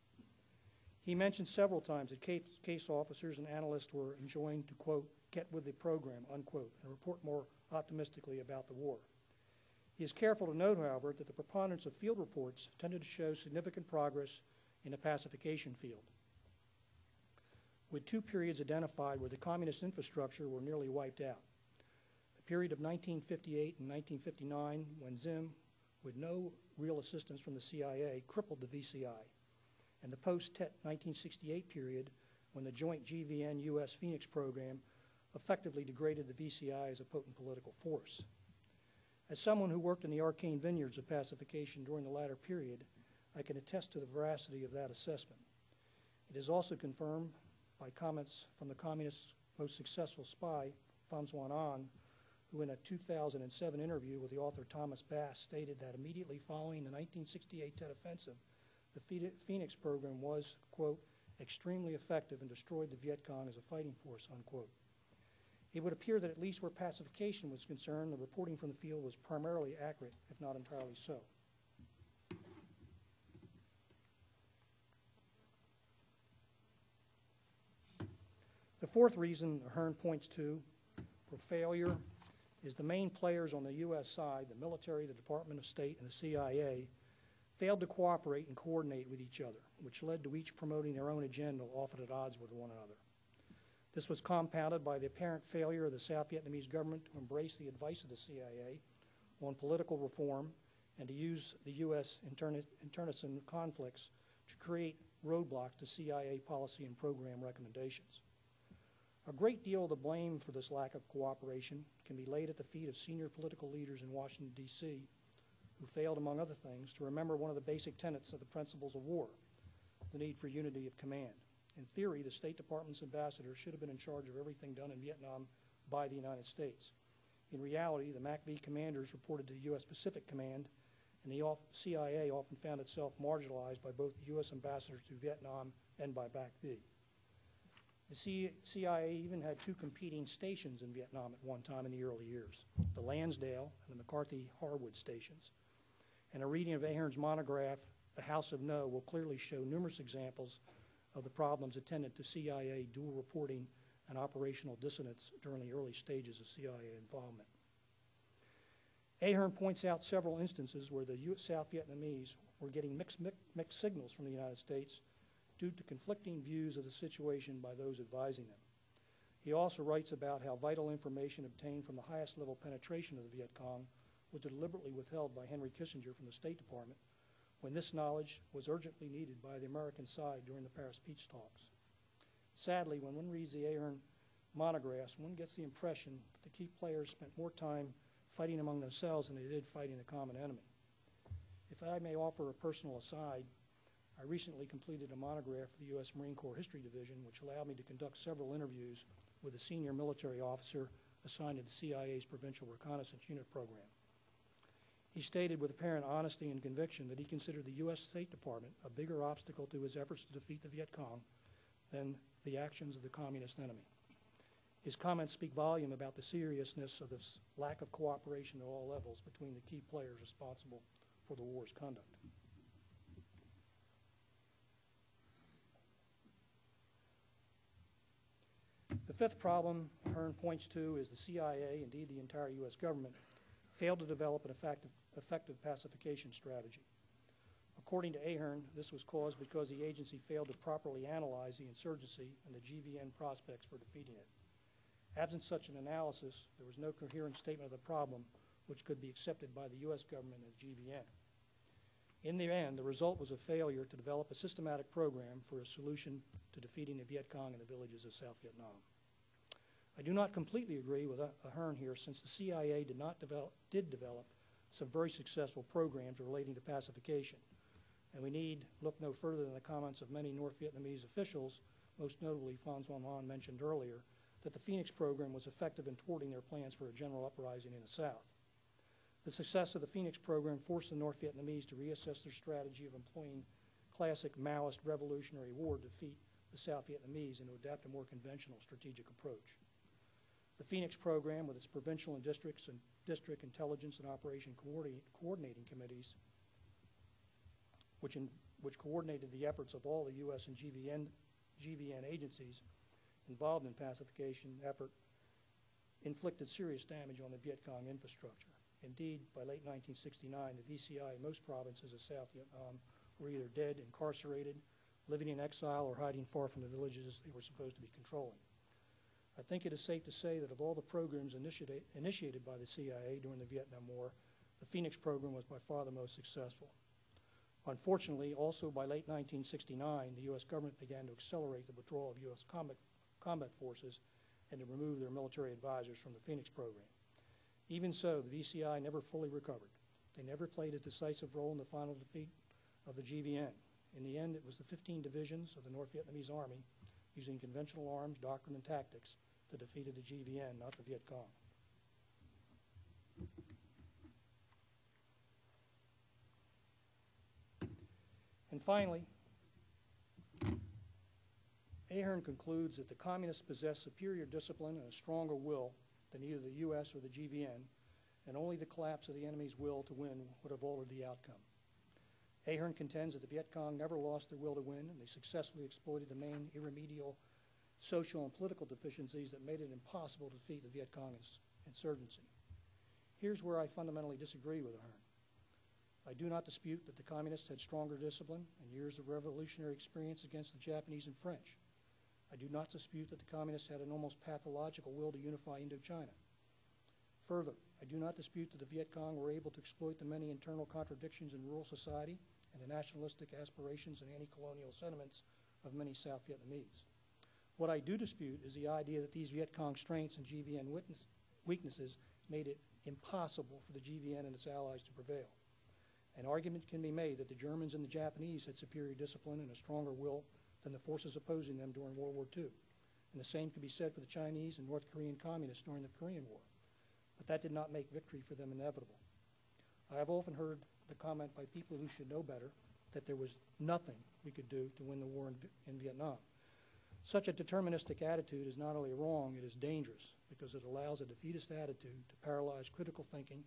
He mentioned several times that case officers and analysts were enjoined to, quote, get with the program, unquote, and report more optimistically about the war. He is careful to note, however, that the preponderance of field reports tended to show significant progress in the pacification field, with two periods identified where the communist infrastructure were nearly wiped out. The period of 1958 and 1959, when Zim, with no real assistance from the CIA, crippled the VCI, and the post-Tet 1968 period, when the joint GVN-U.S. Phoenix program effectively degraded the VCI as a potent political force. As someone who worked in the arcane vineyards of pacification during the latter period, I can attest to the veracity of that assessment. It is also confirmed by comments from the communists' most successful spy, Pham Xuan An, who in a 2007 interview with the author Thomas Bass stated that immediately following the 1968 Tet Offensive, the Phoenix program was, quote, extremely effective and destroyed the Viet Cong as a fighting force, unquote. It would appear that at least where pacification was concerned, the reporting from the field was primarily accurate, if not entirely so. The fourth reason Hearn points to for failure is the main players on the U.S. side, the military, the Department of State, and the CIA, failed to cooperate and coordinate with each other, which led to each promoting their own agenda, often at odds with one another. This was compounded by the apparent failure of the South Vietnamese government to embrace the advice of the CIA on political reform and to use the U.S. internecine conflicts to create roadblocks to CIA policy and program recommendations. A great deal of the blame for this lack of cooperation can be laid at the feet of senior political leaders in Washington, D.C., who failed, among other things, to remember one of the basic tenets of the principles of war, the need for unity of command. In theory, the State Department's ambassador should have been in charge of everything done in Vietnam by the United States. In reality, the MACV commanders reported to the U.S. Pacific Command, and the CIA often found itself marginalized by both the U.S. ambassadors to Vietnam and by MACV. The CIA even had two competing stations in Vietnam at one time in the early years, the Lansdale and the McCarthy-Harwood stations. And a reading of Ahern's monograph, The House of No, will clearly show numerous examples of the problems attendant to CIA dual reporting and operational dissonance during the early stages of CIA involvement. Ahern points out several instances where the South Vietnamese were getting mixed signals from the United States due to conflicting views of the situation by those advising them. He also writes about how vital information obtained from the highest level penetration of the Viet Cong was deliberately withheld by Henry Kissinger from the State Department when this knowledge was urgently needed by the American side during the Paris peace talks. Sadly, when one reads the Ahern monographs, one gets the impression that the key players spent more time fighting among themselves than they did fighting the common enemy. If I may offer a personal aside, I recently completed a monograph for the U.S. Marine Corps History Division, which allowed me to conduct several interviews with a senior military officer assigned to the CIA's Provincial Reconnaissance Unit program. He stated with apparent honesty and conviction that he considered the U.S. State Department a bigger obstacle to his efforts to defeat the Viet Cong than the actions of the communist enemy. His comments speak volume about the seriousness of this lack of cooperation at all levels between the key players responsible for the war's conduct. The fifth problem Ahern points to is the CIA, indeed the entire U.S. government, failed to develop an effective pacification strategy. According to Ahern, this was caused because the agency failed to properly analyze the insurgency and the GVN prospects for defeating it. Absent such an analysis, there was no coherent statement of the problem which could be accepted by the U.S. government as GVN. In the end, the result was a failure to develop a systematic program for a solution to defeating the Viet Cong in the villages of South Vietnam. I do not completely agree with Ahern here, since the CIA did develop some very successful programs relating to pacification, and we need look no further than the comments of many North Vietnamese officials, most notably Phan Xuan Hoan mentioned earlier, that the Phoenix program was effective in thwarting their plans for a general uprising in the South. The success of the Phoenix program forced the North Vietnamese to reassess their strategy of employing classic Maoist revolutionary war to defeat the South Vietnamese and to adapt a more conventional strategic approach. The Phoenix program, with its provincial and district intelligence and operation coordinating committees, which coordinated the efforts of all the U.S. and GVN agencies involved in pacification effort, inflicted serious damage on the Viet Cong infrastructure. Indeed, by late 1969, the VCI in most provinces of South Vietnam were either dead, incarcerated, living in exile, or hiding far from the villages they were supposed to be controlling. I think it is safe to say that of all the programs initiated by the CIA during the Vietnam War, the Phoenix program was by far the most successful. Unfortunately, also by late 1969, the U.S. government began to accelerate the withdrawal of U.S. combat forces and to remove their military advisors from the Phoenix program. Even so, the VCI never fully recovered. They never played a decisive role in the final defeat of the GVN. In the end, it was the 15 divisions of the North Vietnamese Army, using conventional arms, doctrine, and tactics, that defeated the GVN, not the Viet Cong. And finally, Ahern concludes that the communists possess superior discipline and a stronger will than either the U.S. or the GVN, and only the collapse of the enemy's will to win would have altered the outcome. Ahern contends that the Viet Cong never lost their will to win, and they successfully exploited the main irremediable social and political deficiencies that made it impossible to defeat the Viet Cong insurgency. Here's where I fundamentally disagree with Ahern. I do not dispute that the communists had stronger discipline and years of revolutionary experience against the Japanese and French. I do not dispute that the communists had an almost pathological will to unify Indochina. Further, I do not dispute that the Viet Cong were able to exploit the many internal contradictions in rural society and the nationalistic aspirations and anti-colonial sentiments of many South Vietnamese. What I do dispute is the idea that these Viet Cong strengths and GVN weaknesses made it impossible for the GVN and its allies to prevail. An argument can be made that the Germans and the Japanese had superior discipline and a stronger will than the forces opposing them during World War II. And the same can be said for the Chinese and North Korean communists during the Korean War. But that did not make victory for them inevitable. I have often heard the comment by people who should know better that there was nothing we could do to win the war in Vietnam. Such a deterministic attitude is not only wrong, it is dangerous, because it allows a defeatist attitude to paralyze critical thinking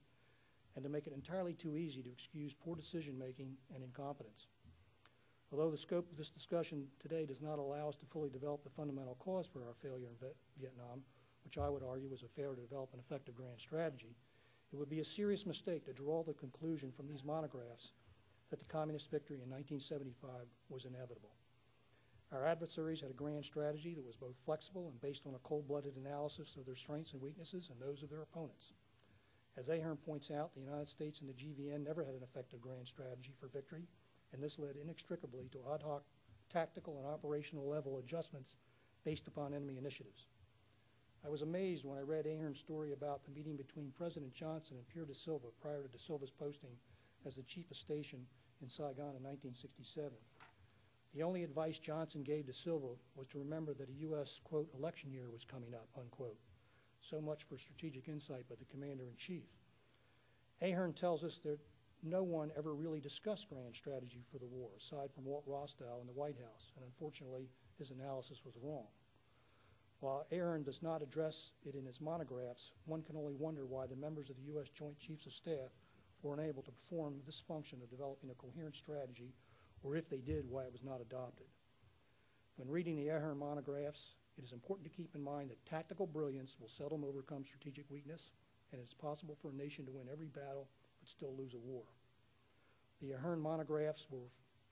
and to make it entirely too easy to excuse poor decision-making and incompetence. Although the scope of this discussion today does not allow us to fully develop the fundamental cause for our failure in Vietnam, which I would argue was a failure to develop an effective grand strategy, it would be a serious mistake to draw the conclusion from these monographs that the communist victory in 1975 was inevitable. Our adversaries had a grand strategy that was both flexible and based on a cold-blooded analysis of their strengths and weaknesses and those of their opponents. As Ahern points out, the United States and the GVN never had an effective grand strategy for victory, and this led inextricably to ad hoc tactical and operational level adjustments based upon enemy initiatives. I was amazed when I read Ahern's story about the meeting between President Johnson and Pierre de Silva prior to de Silva's posting as the chief of station in Saigon in 1967. The only advice Johnson gave de Silva was to remember that a U.S., quote, election year was coming up, unquote. So much for strategic insight by the commander-in-chief. Ahern tells us that no one ever really discussed grand strategy for the war, aside from Walt Rostow in the White House, and unfortunately, his analysis was wrong. While Ahern does not address it in his monographs, one can only wonder why the members of the U.S. Joint Chiefs of Staff were unable to perform this function of developing a coherent strategy, or if they did, why it was not adopted. When reading the Ahern monographs, it is important to keep in mind that tactical brilliance will seldom overcome strategic weakness, and it is possible for a nation to win every battle but still lose a war. The Ahern monographs,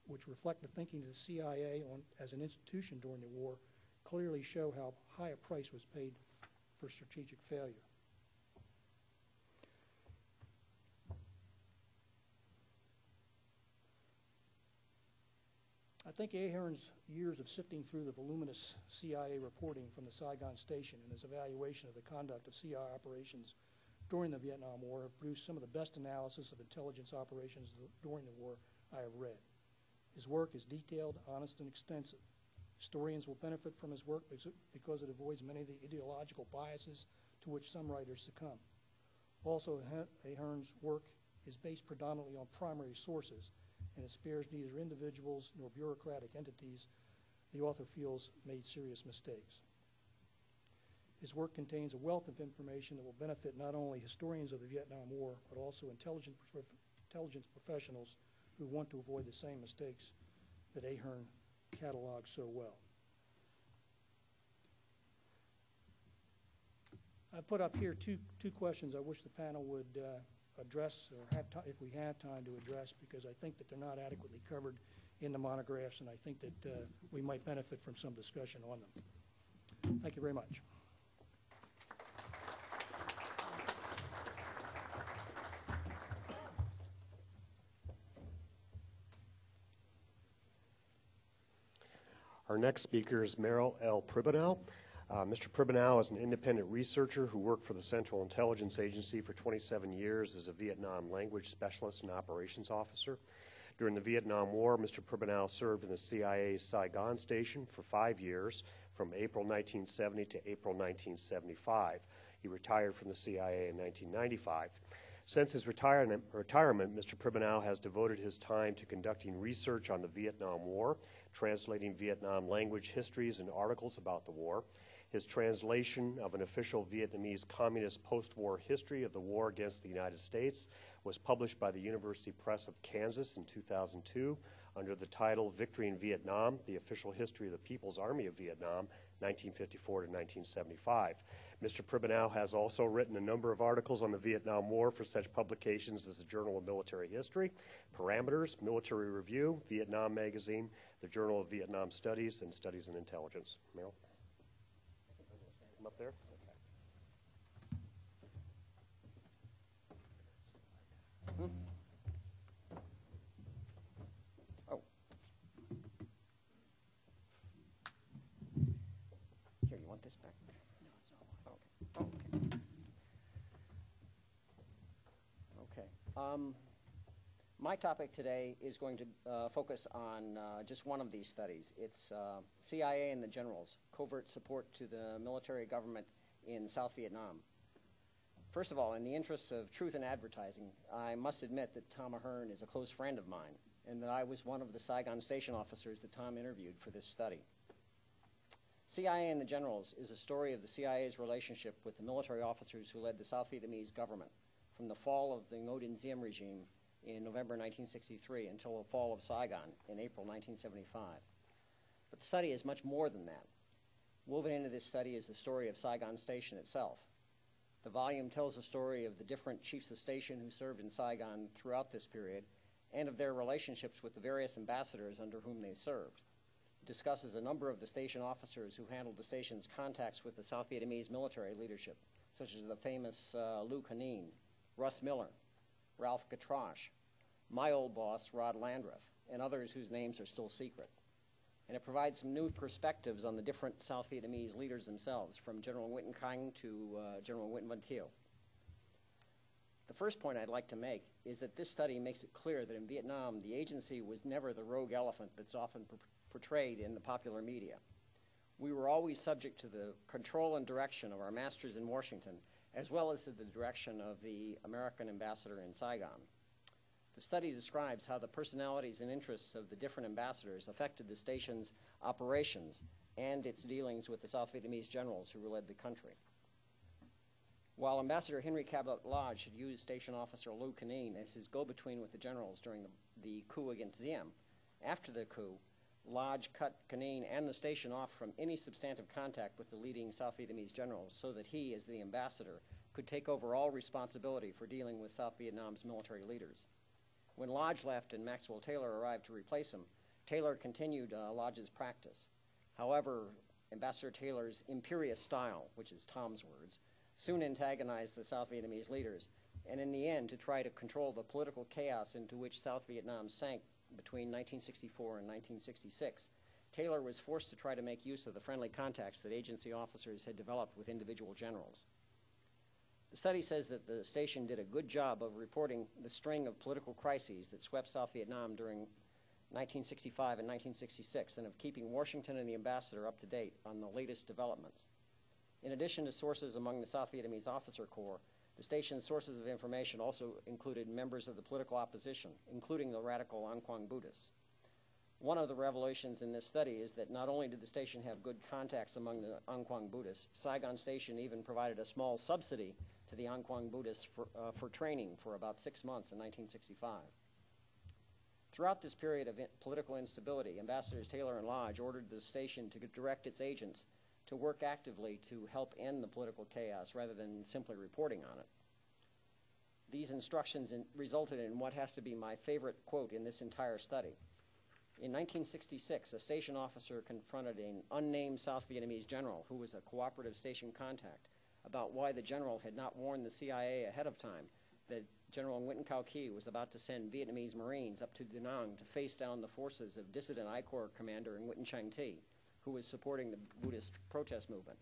which reflect the thinking of the CIA as an institution during the war, clearly show how high a price was paid for strategic failure. I think Ahern's years of sifting through the voluminous CIA reporting from the Saigon station and his evaluation of the conduct of CIA operations during the Vietnam War have produced some of the best analysis of intelligence operations during the war I have read. His work is detailed, honest, and extensive. Historians will benefit from his work because it avoids many of the ideological biases to which some writers succumb. Also, Ahern's work is based predominantly on primary sources, and it spares neither individuals nor bureaucratic entities the author feels made serious mistakes. His work contains a wealth of information that will benefit not only historians of the Vietnam War, but also intelligence professionals who want to avoid the same mistakes that Ahern cataloged so well. I put up here two questions I wish the panel would address, or if we have time to address, because I think that they're not adequately covered in the monographs, and I think that we might benefit from some discussion on them. Thank you very much. Our next speaker is Merrill L. Pribanow. Mr. Pribanow is an independent researcher who worked for the Central Intelligence Agency for 27 years as a Vietnam language specialist and operations officer. During the Vietnam War, Mr. Pribanow served in the CIA's Saigon station for 5 years, from April 1970 to April 1975. He retired from the CIA in 1995. Since his retirement, Mr. Pribanow has devoted his time to conducting research on the Vietnam War, translating Vietnam language histories and articles about the war. His translation of an official Vietnamese communist post-war history of the war against the United States was published by the University Press of Kansas in 2002 under the title Victory in Vietnam, The Official History of the People's Army of Vietnam, 1954 to 1975. Mr. Pribanow has also written a number of articles on the Vietnam War for such publications as the Journal of Military History, Parameters, Military Review, Vietnam Magazine, the Journal of Vietnam Studies, and Studies in Intelligence. Merrill? Come up there. Okay. Oh. Here, you want this back? No, it's not. Okay. Okay. My topic today is going to focus on just one of these studies. It's CIA and the Generals, Covert Support to the Military Government in South Vietnam. First of all, in the interests of truth in advertising, I must admit that Tom Ahern is a close friend of mine, and that I was one of the Saigon station officers that Tom interviewed for this study. CIA and the Generals is a story of the CIA's relationship with the military officers who led the South Vietnamese government from the fall of the Ngo Dinh Diem regime in November 1963 until the fall of Saigon in April 1975. But the study is much more than that. Woven into this study is the story of Saigon Station itself. The volume tells the story of the different chiefs of station who served in Saigon throughout this period and of their relationships with the various ambassadors under whom they served. discusses a number of the station officers who handled the station's contacts with the South Vietnamese military leadership, such as the famous Lou Canine, Russ Miller, Ralph Gatrosh, my old boss, Rod Landreth, and others whose names are still secret. And it provides some new perspectives on the different South Vietnamese leaders themselves, from General Nguyen Canh to General Nguyen Van Thieu. The first point I'd like to make is that this study makes it clear that in Vietnam, the agency was never the rogue elephant that's often portrayed in the popular media. We were always subject to the control and direction of our masters in Washington, as well as to the direction of the American ambassador in Saigon. The study describes how the personalities and interests of the different ambassadors affected the station's operations and its dealings with the South Vietnamese generals who led the country. While Ambassador Henry Cabot Lodge had used Station Officer Lou Canine as his go-between with the generals during the coup against Diem, after the coup, Lodge cut Canine and the station off from any substantive contact with the leading South Vietnamese generals so that he, as the ambassador, could take over all responsibility for dealing with South Vietnam's military leaders. When Lodge left and Maxwell Taylor arrived to replace him, Taylor continued Lodge's practice. However, Ambassador Taylor's imperious style, which is Tom's words, soon antagonized the South Vietnamese leaders, and in the end, to try to control the political chaos into which South Vietnam sank between 1964 and 1966, Taylor was forced to try to make use of the friendly contacts that agency officers had developed with individual generals. The study says that the station did a good job of reporting the string of political crises that swept South Vietnam during 1965 and 1966, and of keeping Washington and the ambassador up to date on the latest developments. In addition to sources among the South Vietnamese officer corps, the station's sources of information also included members of the political opposition, including the radical An Quang Buddhists. One of the revelations in this study is that not only did the station have good contacts among the An Quang Buddhists, Saigon Station even provided a small subsidy to the An Quang Buddhists for training for about 6 months in 1965. Throughout this period of political instability, Ambassadors Taylor and Lodge ordered the station to direct its agents to work actively to help end the political chaos rather than simply reporting on it. These instructions resulted in what has to be my favorite quote in this entire study. In 1966, a station officer confronted an unnamed South Vietnamese general who was a cooperative station contact about why the general had not warned the CIA ahead of time that General Nguyen Cao Ky was about to send Vietnamese Marines up to Da Nang to face down the forces of dissident I Corps commander Nguyen Chang Thi, who was supporting the Buddhist protest movement.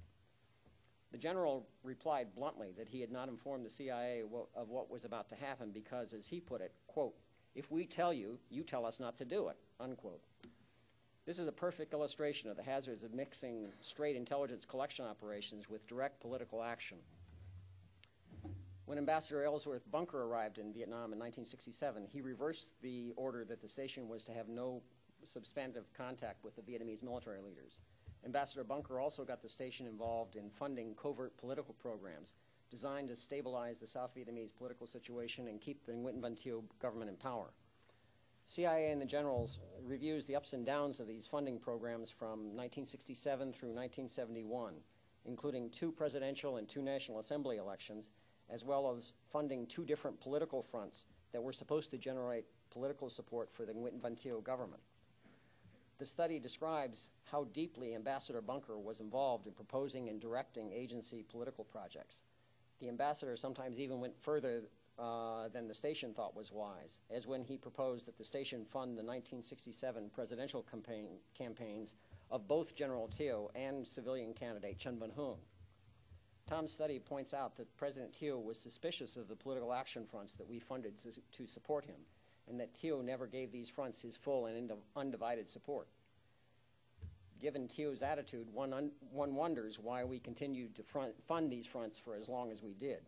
The general replied bluntly that he had not informed the CIA of what was about to happen because, as he put it, quote, "If we tell you, you tell us not to do it," unquote. This is a perfect illustration of the hazards of mixing straight intelligence collection operations with direct political action. When Ambassador Ellsworth Bunker arrived in Vietnam in 1967, he reversed the order that the station was to have no substantive contact with the Vietnamese military leaders. Ambassador Bunker also got the station involved in funding covert political programs designed to stabilize the South Vietnamese political situation and keep the Nguyen Van Thieu government in power. CIA and the generals reviews the ups and downs of these funding programs from 1967 through 1971, including 2 presidential and 2 National Assembly elections, as well as funding 2 different political fronts that were supposed to generate political support for the Nguyen Van Thieu government. The study describes how deeply Ambassador Bunker was involved in proposing and directing agency political projects. The ambassador sometimes even went further than the station thought was wise, as when he proposed that the station fund the 1967 presidential campaigns of both General Thieu and civilian candidate Chen Van-Hoon. Tom's study points out that President Thieu was suspicious of the political action fronts that we funded to support him, and that Thieu never gave these fronts his full and undivided support. Given Thieu's attitude, one wonders why we continued to fund these fronts for as long as we did.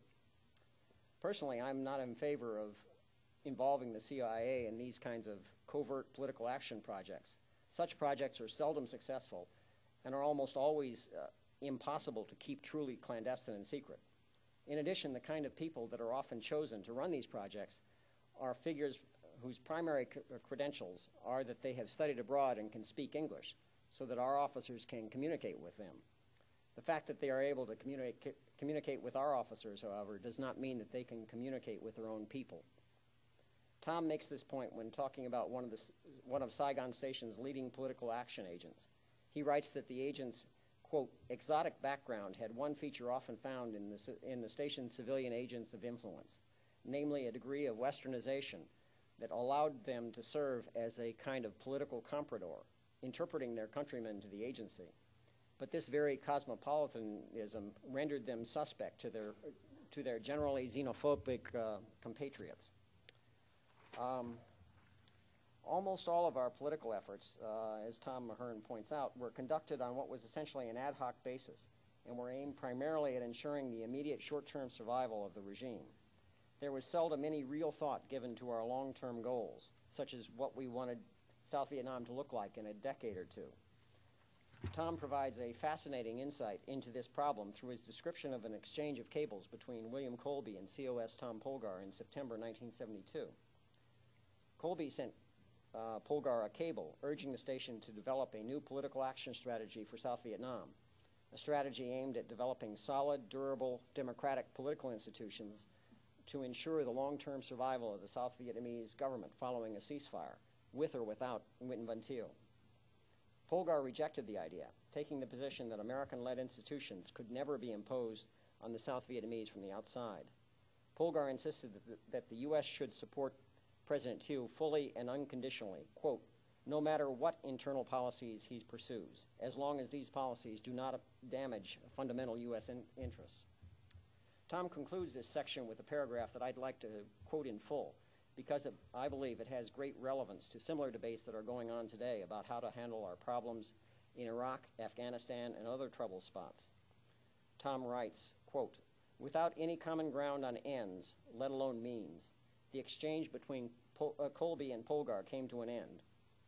Personally, I'm not in favor of involving the CIA in these kinds of covert political action projects. Such projects are seldom successful and are almost always impossible to keep truly clandestine and secret. In addition, the kind of people that are often chosen to run these projects are figures whose primary credentials are that they have studied abroad and can speak English, so that our officers can communicate with them. The fact that they are able to communicate with our officers, however, does not mean that they can communicate with their own people. Tom makes this point when talking about one of Saigon Station's leading political action agents. He writes that the agent's, quote, exotic background had one feature often found in the station's civilian agents of influence, namely a degree of westernization that allowed them to serve as a kind of political comprador, interpreting their countrymen to the agency. But this very cosmopolitanism rendered them suspect to their generally xenophobic compatriots. Almost all of our political efforts, as Tom Mahern points out, were conducted on what was essentially an ad hoc basis and were aimed primarily at ensuring the immediate short-term survival of the regime. There was seldom any real thought given to our long-term goals, such as what we wanted South Vietnam to look like in a decade or two. Tom provides a fascinating insight into this problem through his description of an exchange of cables between William Colby and COS Tom Polgar in September 1972. Colby sent Polgar a cable urging the station to develop a new political action strategy for South Vietnam, a strategy aimed at developing solid, durable, democratic political institutions to ensure the long-term survival of the South Vietnamese government following a ceasefire, with or without Nguyen Van Thieu. Polgar rejected the idea, taking the position that American-led institutions could never be imposed on the South Vietnamese from the outside. Polgar insisted that the U.S. should support President Thieu fully and unconditionally, quote, no matter what internal policies he pursues, as long as these policies do not damage fundamental U.S. interests. Tom concludes this section with a paragraph that I'd like to quote in full, because I believe it has great relevance to similar debates that are going on today about how to handle our problems in Iraq, Afghanistan, and other trouble spots. Tom writes, quote, without any common ground on ends, let alone means, the exchange between Colby and Polgar came to an end.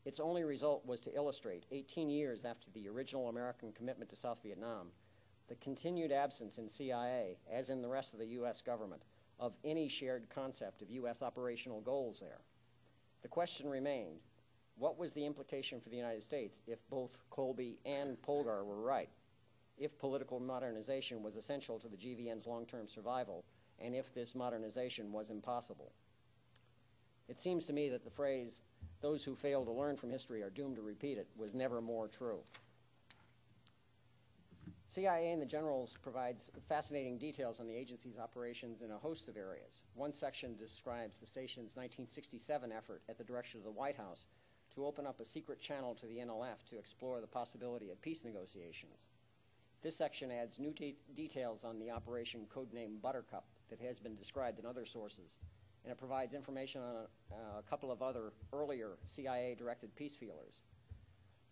Its only result was to illustrate, 18 years after the original American commitment to South Vietnam, the continued absence in CIA, as in the rest of the U.S. government, of any shared concept of U.S. operational goals there. The question remained, what was the implication for the United States if both Colby and Polgar were right, if political modernization was essential to the GVN's long-term survival, and if this modernization was impossible? It seems to me that the phrase, those who fail to learn from history are doomed to repeat it, was never more true. CIA and the generals provides fascinating details on the agency's operations in a host of areas. One section describes the station's 1967 effort at the direction of the White House to open up a secret channel to the NLF to explore the possibility of peace negotiations. This section adds new details on the operation codenamed Buttercup that has been described in other sources, and it provides information on a couple of other earlier CIA-directed peace feelers.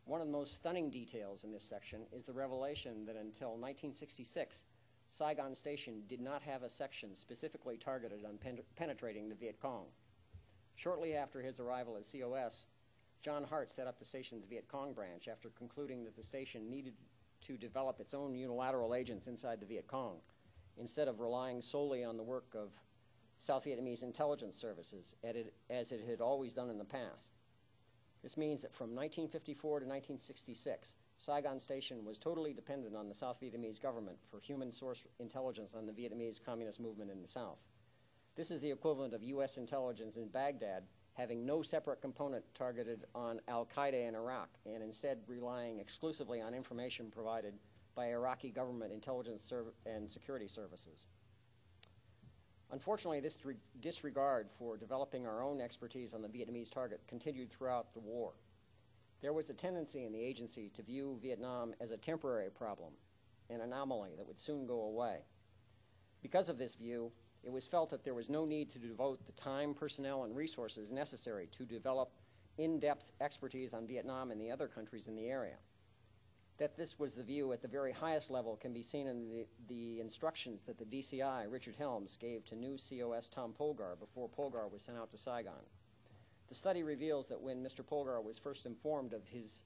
One of the most stunning details in this section is the revelation that until 1966, Saigon Station did not have a section specifically targeted on penetrating the Viet Cong. Shortly after his arrival as COS, John Hart set up the station's Viet Cong branch after concluding that the station needed to develop its own unilateral agents inside the Viet Cong, instead of relying solely on the work of South Vietnamese intelligence services, as it had always done in the past. This means that from 1954 to 1966, Saigon Station was totally dependent on the South Vietnamese government for human source intelligence on the Vietnamese communist movement in the South. This is the equivalent of U.S. intelligence in Baghdad having no separate component targeted on al-Qaeda in Iraq, and instead relying exclusively on information provided by Iraqi government intelligence and security services. Unfortunately, this disregard for developing our own expertise on the Vietnamese target continued throughout the war. There was a tendency in the agency to view Vietnam as a temporary problem, an anomaly that would soon go away. Because of this view, it was felt that there was no need to devote the time, personnel, and resources necessary to develop in-depth expertise on Vietnam and the other countries in the area. That this was the view at the very highest level can be seen in the instructions that the DCI, Richard Helms, gave to new COS Tom Polgar before Polgar was sent out to Saigon. The study reveals that when Mr. Polgar was first informed of his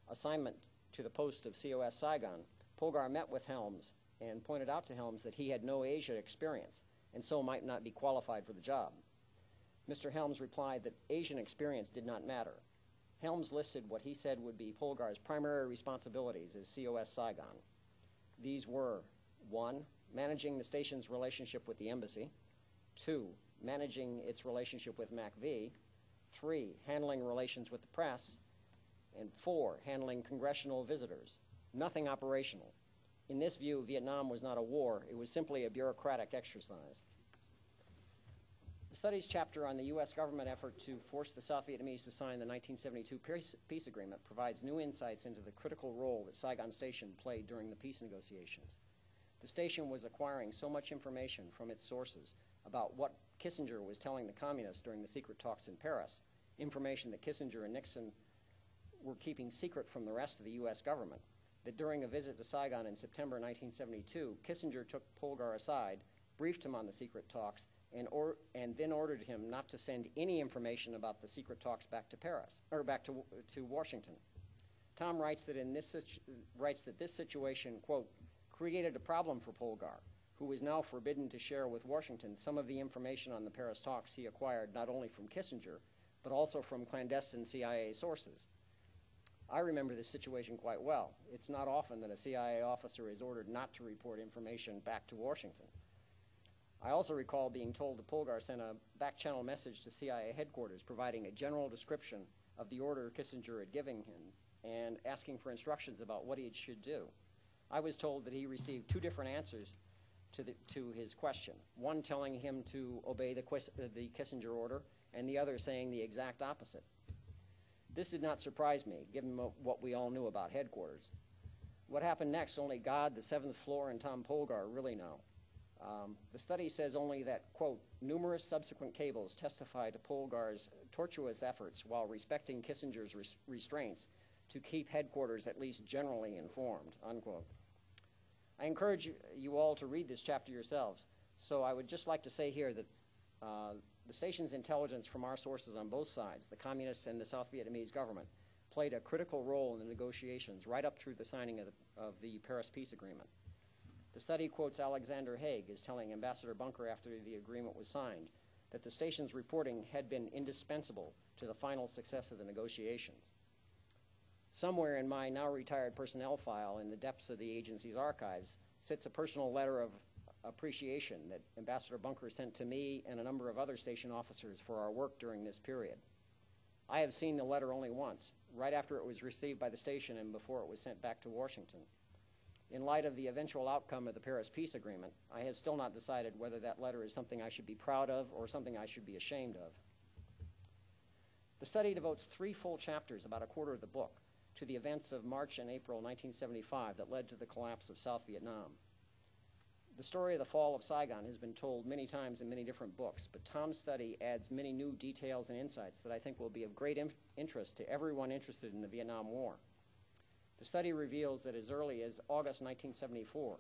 assignment to the post of COS Saigon, Polgar met with Helms and pointed out to Helms that he had no Asia experience and so might not be qualified for the job. Mr. Helms replied that Asian experience did not matter. Helms listed what he said would be Polgar's primary responsibilities as COS Saigon. These were, 1, managing the station's relationship with the embassy, 2, managing its relationship with MACV, 3, handling relations with the press, and 4, handling congressional visitors. Nothing operational. In this view, Vietnam was not a war. It was simply a bureaucratic exercise. The studies chapter on the U.S. government effort to force the South Vietnamese to sign the 1972 peace agreement provides new insights into the critical role that Saigon Station played during the peace negotiations. The station was acquiring so much information from its sources about what Kissinger was telling the communists during the secret talks in Paris, information that Kissinger and Nixon were keeping secret from the rest of the U.S. government, that during a visit to Saigon in September 1972, Kissinger took Polgar aside, briefed him on the secret talks, and then ordered him not to send any information about the secret talks back to Paris, or back to Washington. Tom writes that this situation, quote, created a problem for Polgar, who was now forbidden to share with Washington some of the information on the Paris talks he acquired not only from Kissinger, but also from clandestine CIA sources. I remember this situation quite well. It's not often that a CIA officer is ordered not to report information back to Washington. I also recall being told that Polgar sent a back-channel message to CIA headquarters providing a general description of the order Kissinger had given him and asking for instructions about what he should do. I was told that he received 2 different answers to his question, one telling him to obey the Kissinger order and the other saying the exact opposite. This did not surprise me, given what we all knew about headquarters. What happened next, only God, the 7th floor, and Tom Polgar really know. The study says only that, quote, numerous subsequent cables testify to Polgar's tortuous efforts while respecting Kissinger's restraints to keep headquarters at least generally informed, unquote. I encourage you all to read this chapter yourselves, so I would just like to say here that the station's intelligence from our sources on both sides, the communists and the South Vietnamese government, played a critical role in the negotiations right up through the signing of the Paris Peace Agreement. The study quotes Alexander Haig as telling Ambassador Bunker after the agreement was signed that the station's reporting had been indispensable to the final success of the negotiations. Somewhere in my now retired personnel file in the depths of the agency's archives sits a personal letter of appreciation that Ambassador Bunker sent to me and a number of other station officers for our work during this period. I have seen the letter only once, right after it was received by the station and before it was sent back to Washington. In light of the eventual outcome of the Paris Peace Agreement, I have still not decided whether that letter is something I should be proud of or something I should be ashamed of. The study devotes 3 full chapters, about a quarter of the book, to the events of March and April 1975 that led to the collapse of South Vietnam. The story of the fall of Saigon has been told many times in many different books, but Tom's study adds many new details and insights that I think will be of great interest to everyone interested in the Vietnam War. The study reveals that as early as August 1974,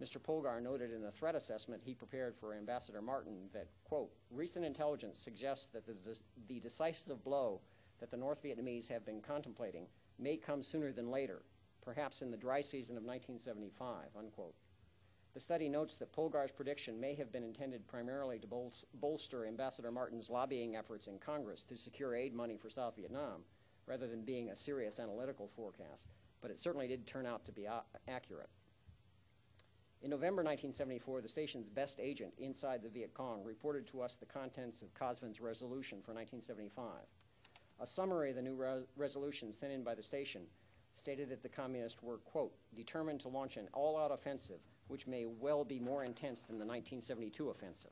Mr. Polgar noted in a threat assessment he prepared for Ambassador Martin that, quote, recent intelligence suggests that the decisive blow that the North Vietnamese have been contemplating may come sooner than later, perhaps in the dry season of 1975, unquote. The study notes that Polgar's prediction may have been intended primarily to bolster Ambassador Martin's lobbying efforts in Congress to secure aid money for South Vietnam, rather than being a serious analytical forecast, but it certainly did turn out to be accurate. In November 1974, the station's best agent inside the Viet Cong reported to us the contents of Cosvin's resolution for 1975. A summary of the new resolution sent in by the station stated that the communists were, quote, determined to launch an all-out offensive which may well be more intense than the 1972 offensive.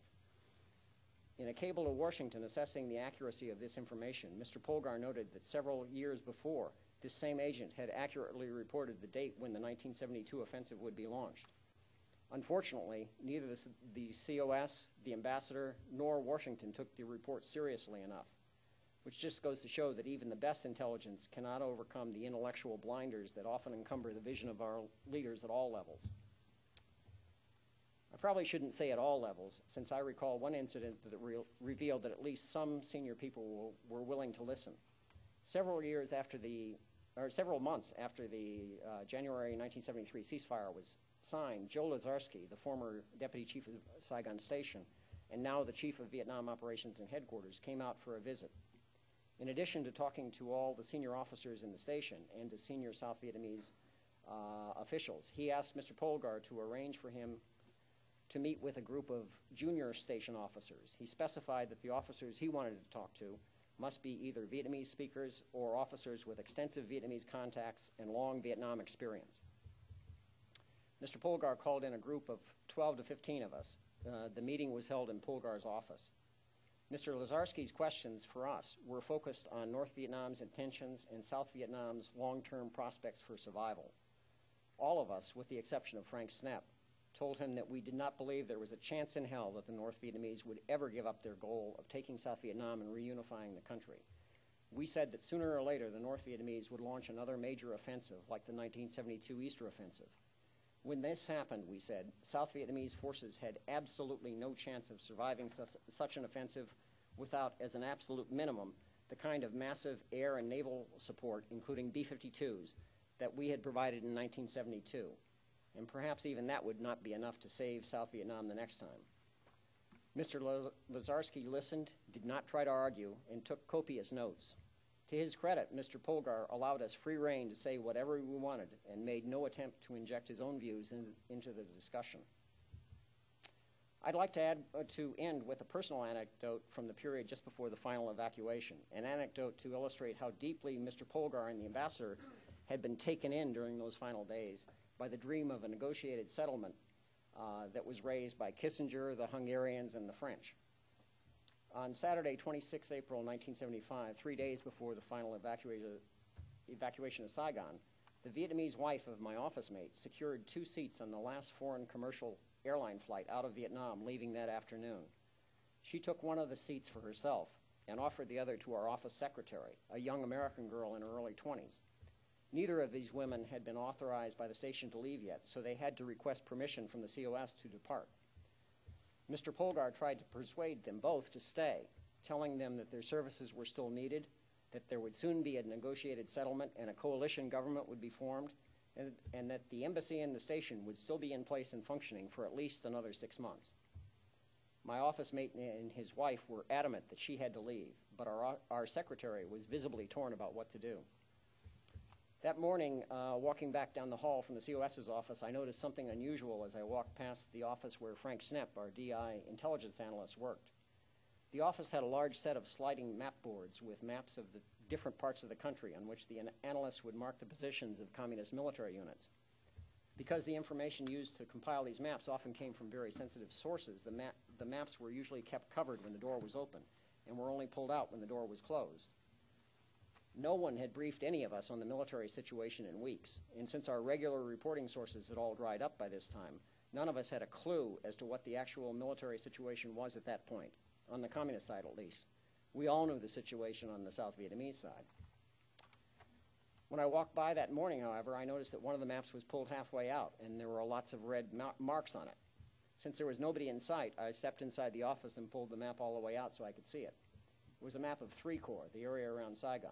In a cable to Washington assessing the accuracy of this information, Mr. Polgar noted that several years before, this same agent had accurately reported the date when the 1972 offensive would be launched. Unfortunately, neither the COS, the ambassador, nor Washington took the report seriously enough, which just goes to show that even the best intelligence cannot overcome the intellectual blinders that often encumber the vision of our leaders at all levels. I probably shouldn't say at all levels, since I recall one incident that revealed that at least some senior people were willing to listen. Several months after the January 1973 ceasefire was signed, Joe Lazarski, the former deputy chief of Saigon Station and now the chief of Vietnam Operations and Headquarters, came out for a visit. In addition to talking to all the senior officers in the station and to senior South Vietnamese officials, he asked Mr. Polgar to arrange for him to meet with a group of junior station officers. He specified that the officers he wanted to talk to must be either Vietnamese speakers or officers with extensive Vietnamese contacts and long Vietnam experience. Mr. Polgar called in a group of 12 to 15 of us. The meeting was held in Polgar's office. Mr. Lazarski's questions for us were focused on North Vietnam's intentions and South Vietnam's long-term prospects for survival. All of us, with the exception of Frank Snepp, told him that we did not believe there was a chance in hell that the North Vietnamese would ever give up their goal of taking South Vietnam and reunifying the country. We said that sooner or later the North Vietnamese would launch another major offensive like the 1972 Easter Offensive. When this happened, we said, South Vietnamese forces had absolutely no chance of surviving such an offensive without, as an absolute minimum, the kind of massive air and naval support, including B-52s, that we had provided in 1972. And perhaps even that would not be enough to save South Vietnam the next time. Mr. Lazarski listened, did not try to argue, and took copious notes. To his credit, Mr. Polgar allowed us free rein to say whatever we wanted and made no attempt to inject his own views into the discussion. I'd like to end with a personal anecdote from the period just before the final evacuation, an anecdote to illustrate how deeply Mr. Polgar and the ambassador had been taken in during those final days by the dream of a negotiated settlement that was raised by Kissinger, the Hungarians, and the French. On Saturday, 26 April 1975, 3 days before the final evacuation of Saigon, the Vietnamese wife of my office mate secured 2 seats on the last foreign commercial airline flight out of Vietnam leaving that afternoon. She took one of the seats for herself and offered the other to our office secretary, a young American girl in her early 20s. Neither of these women had been authorized by the station to leave yet, so they had to request permission from the COS to depart. Mr. Polgar tried to persuade them both to stay, telling them that their services were still needed, that there would soon be a negotiated settlement and a coalition government would be formed, and that the embassy and the station would still be in place and functioning for at least another 6 months. My office mate and his wife were adamant that she had to leave, but our secretary was visibly torn about what to do. That morning, walking back down the hall from the COS's office, I noticed something unusual as I walked past the office where Frank Snepp, our DI intelligence analyst, worked. The office had a large set of sliding map boards with maps of the different parts of the country on which the analysts would mark the positions of communist military units. Because the information used to compile these maps often came from very sensitive sources, the maps were usually kept covered when the door was open and were only pulled out when the door was closed. No one had briefed any of us on the military situation in weeks, and since our regular reporting sources had all dried up by this time, none of us had a clue as to what the actual military situation was at that point, on the communist side at least. We all knew the situation on the South Vietnamese side. When I walked by that morning, however, I noticed that one of the maps was pulled halfway out, and there were lots of red marks on it. Since there was nobody in sight, I stepped inside the office and pulled the map all the way out so I could see it. It was a map of 3 Corps, the area around Saigon,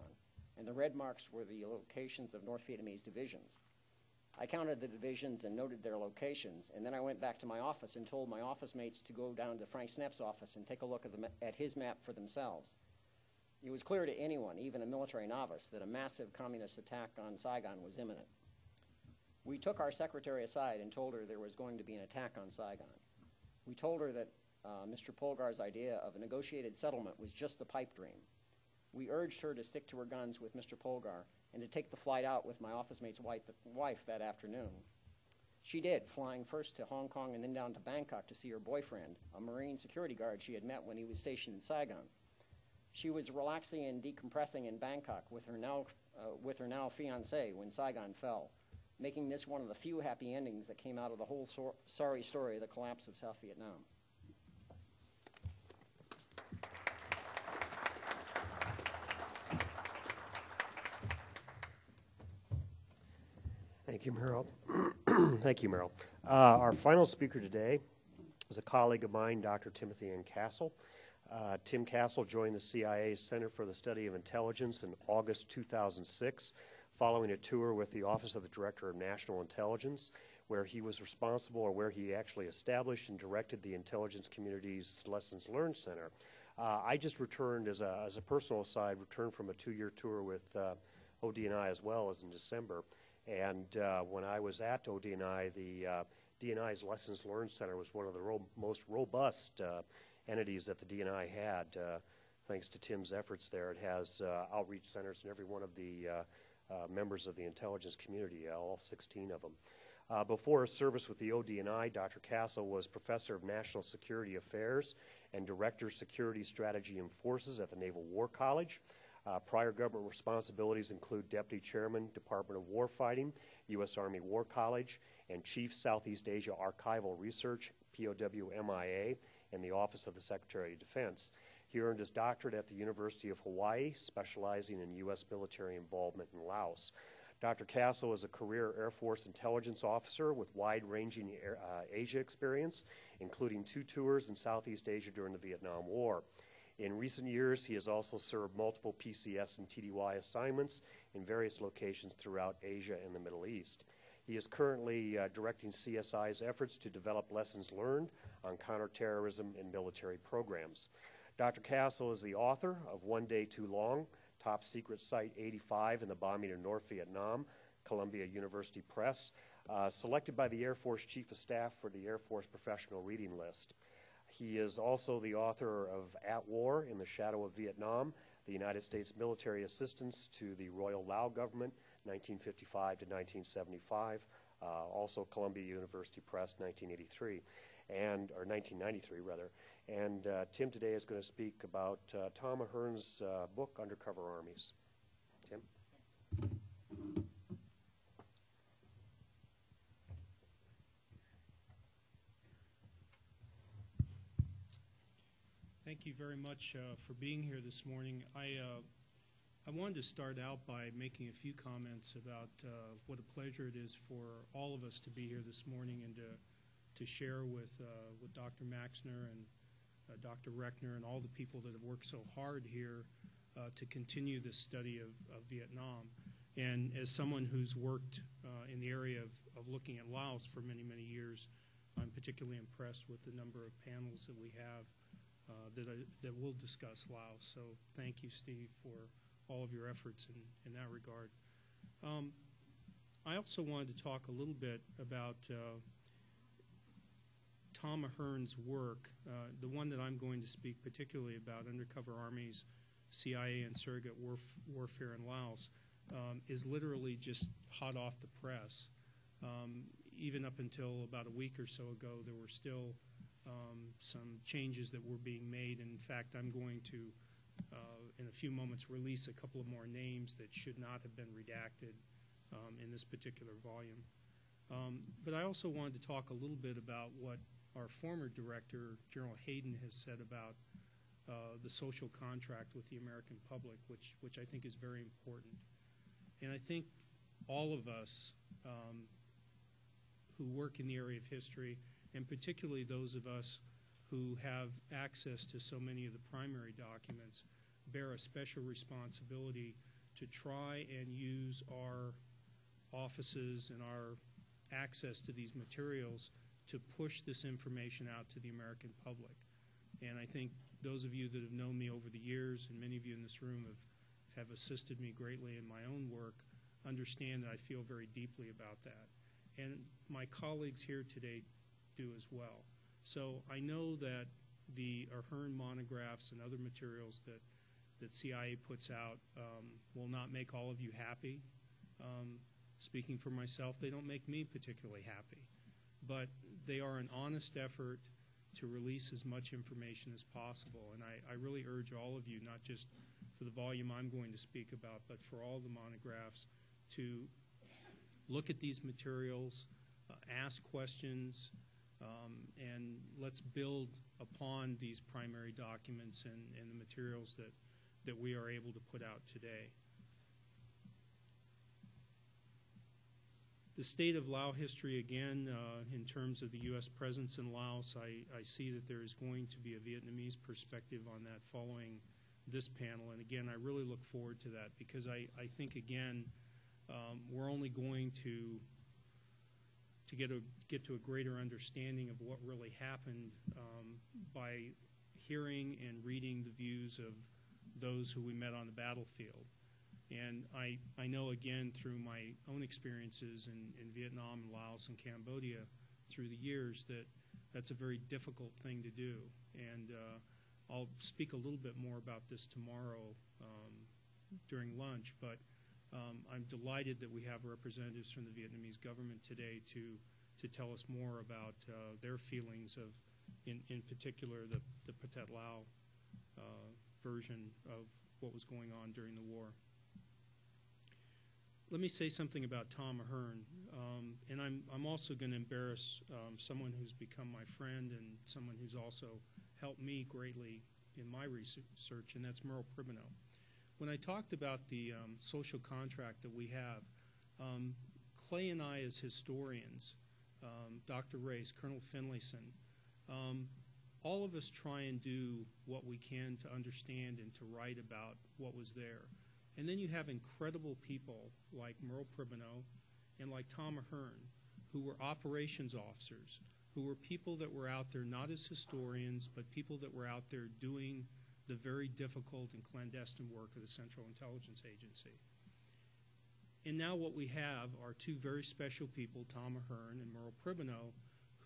and the red marks were the locations of North Vietnamese divisions. I counted the divisions and noted their locations, and then I went back to my office and told my office mates to go down to Frank Snepp's office and take a look at his map for themselves. It was clear to anyone, even a military novice, that a massive communist attack on Saigon was imminent. We took our secretary aside and told her there was going to be an attack on Saigon. We told her that Mr. Polgar's idea of a negotiated settlement was just a pipe dream. We urged her to stick to her guns with Mr. Polgar and to take the flight out with my office mate's wife that afternoon. She did, flying first to Hong Kong and then down to Bangkok to see her boyfriend, a Marine security guard she had met when he was stationed in Saigon. She was relaxing and decompressing in Bangkok with her now fiancé when Saigon fell, making this one of the few happy endings that came out of the whole sorry story of the collapse of South Vietnam. Thank you, Merrill. Thank you, Merrill. Our final speaker today is a colleague of mine, Dr. Timothy N. Castle. Tim Castle joined the CIA's Center for the Study of Intelligence in August 2006, following a tour with the Office of the Director of National Intelligence, where he was responsible, or where he actually established and directed the intelligence community's Lessons Learned Center. I just returned, as a personal aside, from a 2-year tour with ODNI as well as in December. And when I was at ODNI, the D&I's Lessons Learned Center was one of the most robust entities that the D&I had. Thanks to Tim's efforts there, it has outreach centers in every one of the members of the intelligence community, all 16 of them. Before his service with the OD&I, Dr. Castle was Professor of National Security Affairs and Director Security Strategy and Forces at the Naval War College. Prior government responsibilities include Deputy Chairman, Department of Warfighting, U.S. Army War College, and Chief Southeast Asia Archival Research, POW-MIA, in the Office of the Secretary of Defense. He earned his doctorate at the University of Hawaii, specializing in U.S. military involvement in Laos. Dr. Castle is a career Air Force intelligence officer with wide-ranging Asia experience, including 2 tours in Southeast Asia during the Vietnam War. In recent years, he has also served multiple PCS and TDY assignments in various locations throughout Asia and the Middle East. He is currently directing CSI's efforts to develop lessons learned on counterterrorism and military programs. Dr. Castle is the author of One Day Too Long, Top Secret Site 85 in the Bombing of North Vietnam, Columbia University Press, selected by the Air Force Chief of Staff for the Air Force Professional Reading List. He is also the author of At War in the Shadow of Vietnam, the United States Military Assistance to the Royal Lao Government, 1955 to 1975, also Columbia University Press, 1983, or 1993 rather. And Tim today is going to speak about Tom Ahern's book, Undercover Armies. Tim? Thank you very much for being here this morning. I wanted to start out by making a few comments about what a pleasure it is for all of us to be here this morning and to share with Dr. Maxner and Dr. Reckner and all the people that have worked so hard here to continue this study of Vietnam. And as someone who's worked in the area of looking at Laos for many, many years, I'm particularly impressed with the number of panels that we have that will discuss Laos. So thank you, Steve, for all of your efforts in that regard. I also wanted to talk a little bit about Tom Ahern's work, the one that I'm going to speak particularly about, Undercover Armies, CIA and Surrogate Warfare in Laos, is literally just hot off the press. Even up until about a week or so ago, there were still some changes that were being made. And in fact, I'm going to, in a few moments, release a couple of more names that should not have been redacted in this particular volume. But I also wanted to talk a little bit about what our former director, General Hayden, has said about the social contract with the American public, which I think is very important. And I think all of us who work in the area of history, and particularly those of us who have access to so many of the primary documents, bear a special responsibility to try and use our offices and our access to these materials to push this information out to the American public. And I think those of you that have known me over the years, and many of you in this room have assisted me greatly in my own work, understand that I feel very deeply about that. And my colleagues here today do as well. So I know that the Ahern monographs and other materials that CIA puts out will not make all of you happy. Speaking for myself, they don't make me particularly happy. But they are an honest effort to release as much information as possible. And I really urge all of you, not just for the volume I'm going to speak about, but for all the monographs, to look at these materials, ask questions, and let's build upon these primary documents and the materials that we are able to put out today. The state of Lao history, again, in terms of the U.S. presence in Laos, I see that there is going to be a Vietnamese perspective on that following this panel. And again, I really look forward to that because I think, again, we're only going to get to a greater understanding of what really happened by hearing and reading the views of those who we met on the battlefield. And I know, again, through my own experiences in Vietnam and Laos and Cambodia, through the years that that's a very difficult thing to do. And I'll speak a little bit more about this tomorrow during lunch, but I'm delighted that we have representatives from the Vietnamese government today to tell us more about their feelings of, in particular, the Pathet Lao version of what was going on during the war. Let me say something about Tom Ahern, and I'm also going to embarrass someone who's become my friend and someone who's also helped me greatly in my research, and that's Merle Pribenow. When I talked about the social contract that we have, Clay and I as historians, Dr. Race, Colonel Finlayson, all of us try and do what we can to understand and to write about what was there. And then you have incredible people like Merle Pribenow and like Tom Ahern, who were operations officers, who were people that were out there not as historians, but people that were out there doing the very difficult and clandestine work of the Central Intelligence Agency. And now what we have are two very special people, Tom Ahern and Merle Pribenow,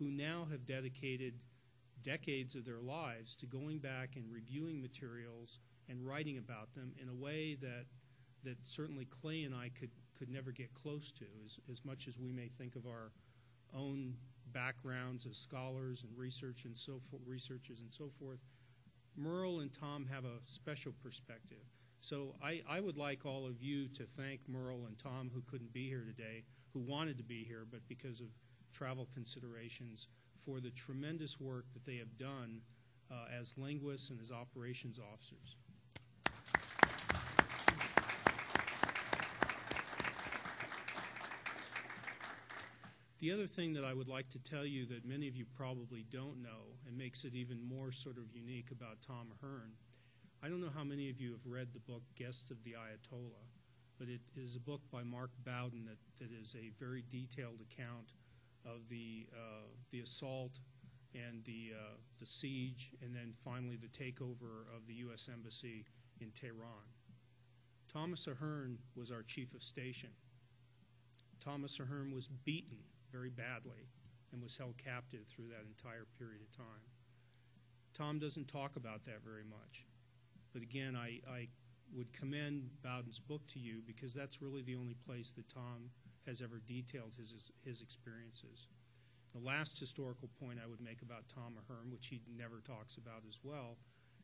who now have dedicated decades of their lives to going back and reviewing materials and writing about them in a way that certainly Clay and I could never get close to, as much as we may think of our own backgrounds as scholars and researchers and so forth. Merle and Tom have a special perspective. So I would like all of you to thank Merle and Tom, who couldn't be here today, who wanted to be here, but because of travel considerations, for the tremendous work that they have done as linguists and as operations officers. The other thing that I would like to tell you that many of you probably don't know and makes it even more sort of unique about Tom Ahern, I don't know how many of you have read the book Guests of the Ayatollah, but it is a book by Mark Bowden that is a very detailed account of the assault and the siege and then finally the takeover of the U.S. Embassy in Tehran. Thomas Ahern was our chief of station. Thomas Ahern was beaten very badly and was held captive through that entire period of time. Tom doesn't talk about that very much. But again, I would commend Bowden's book to you because that's really the only place that Tom has ever detailed his experiences. The last historical point I would make about Tom Ahern, which he never talks about as well,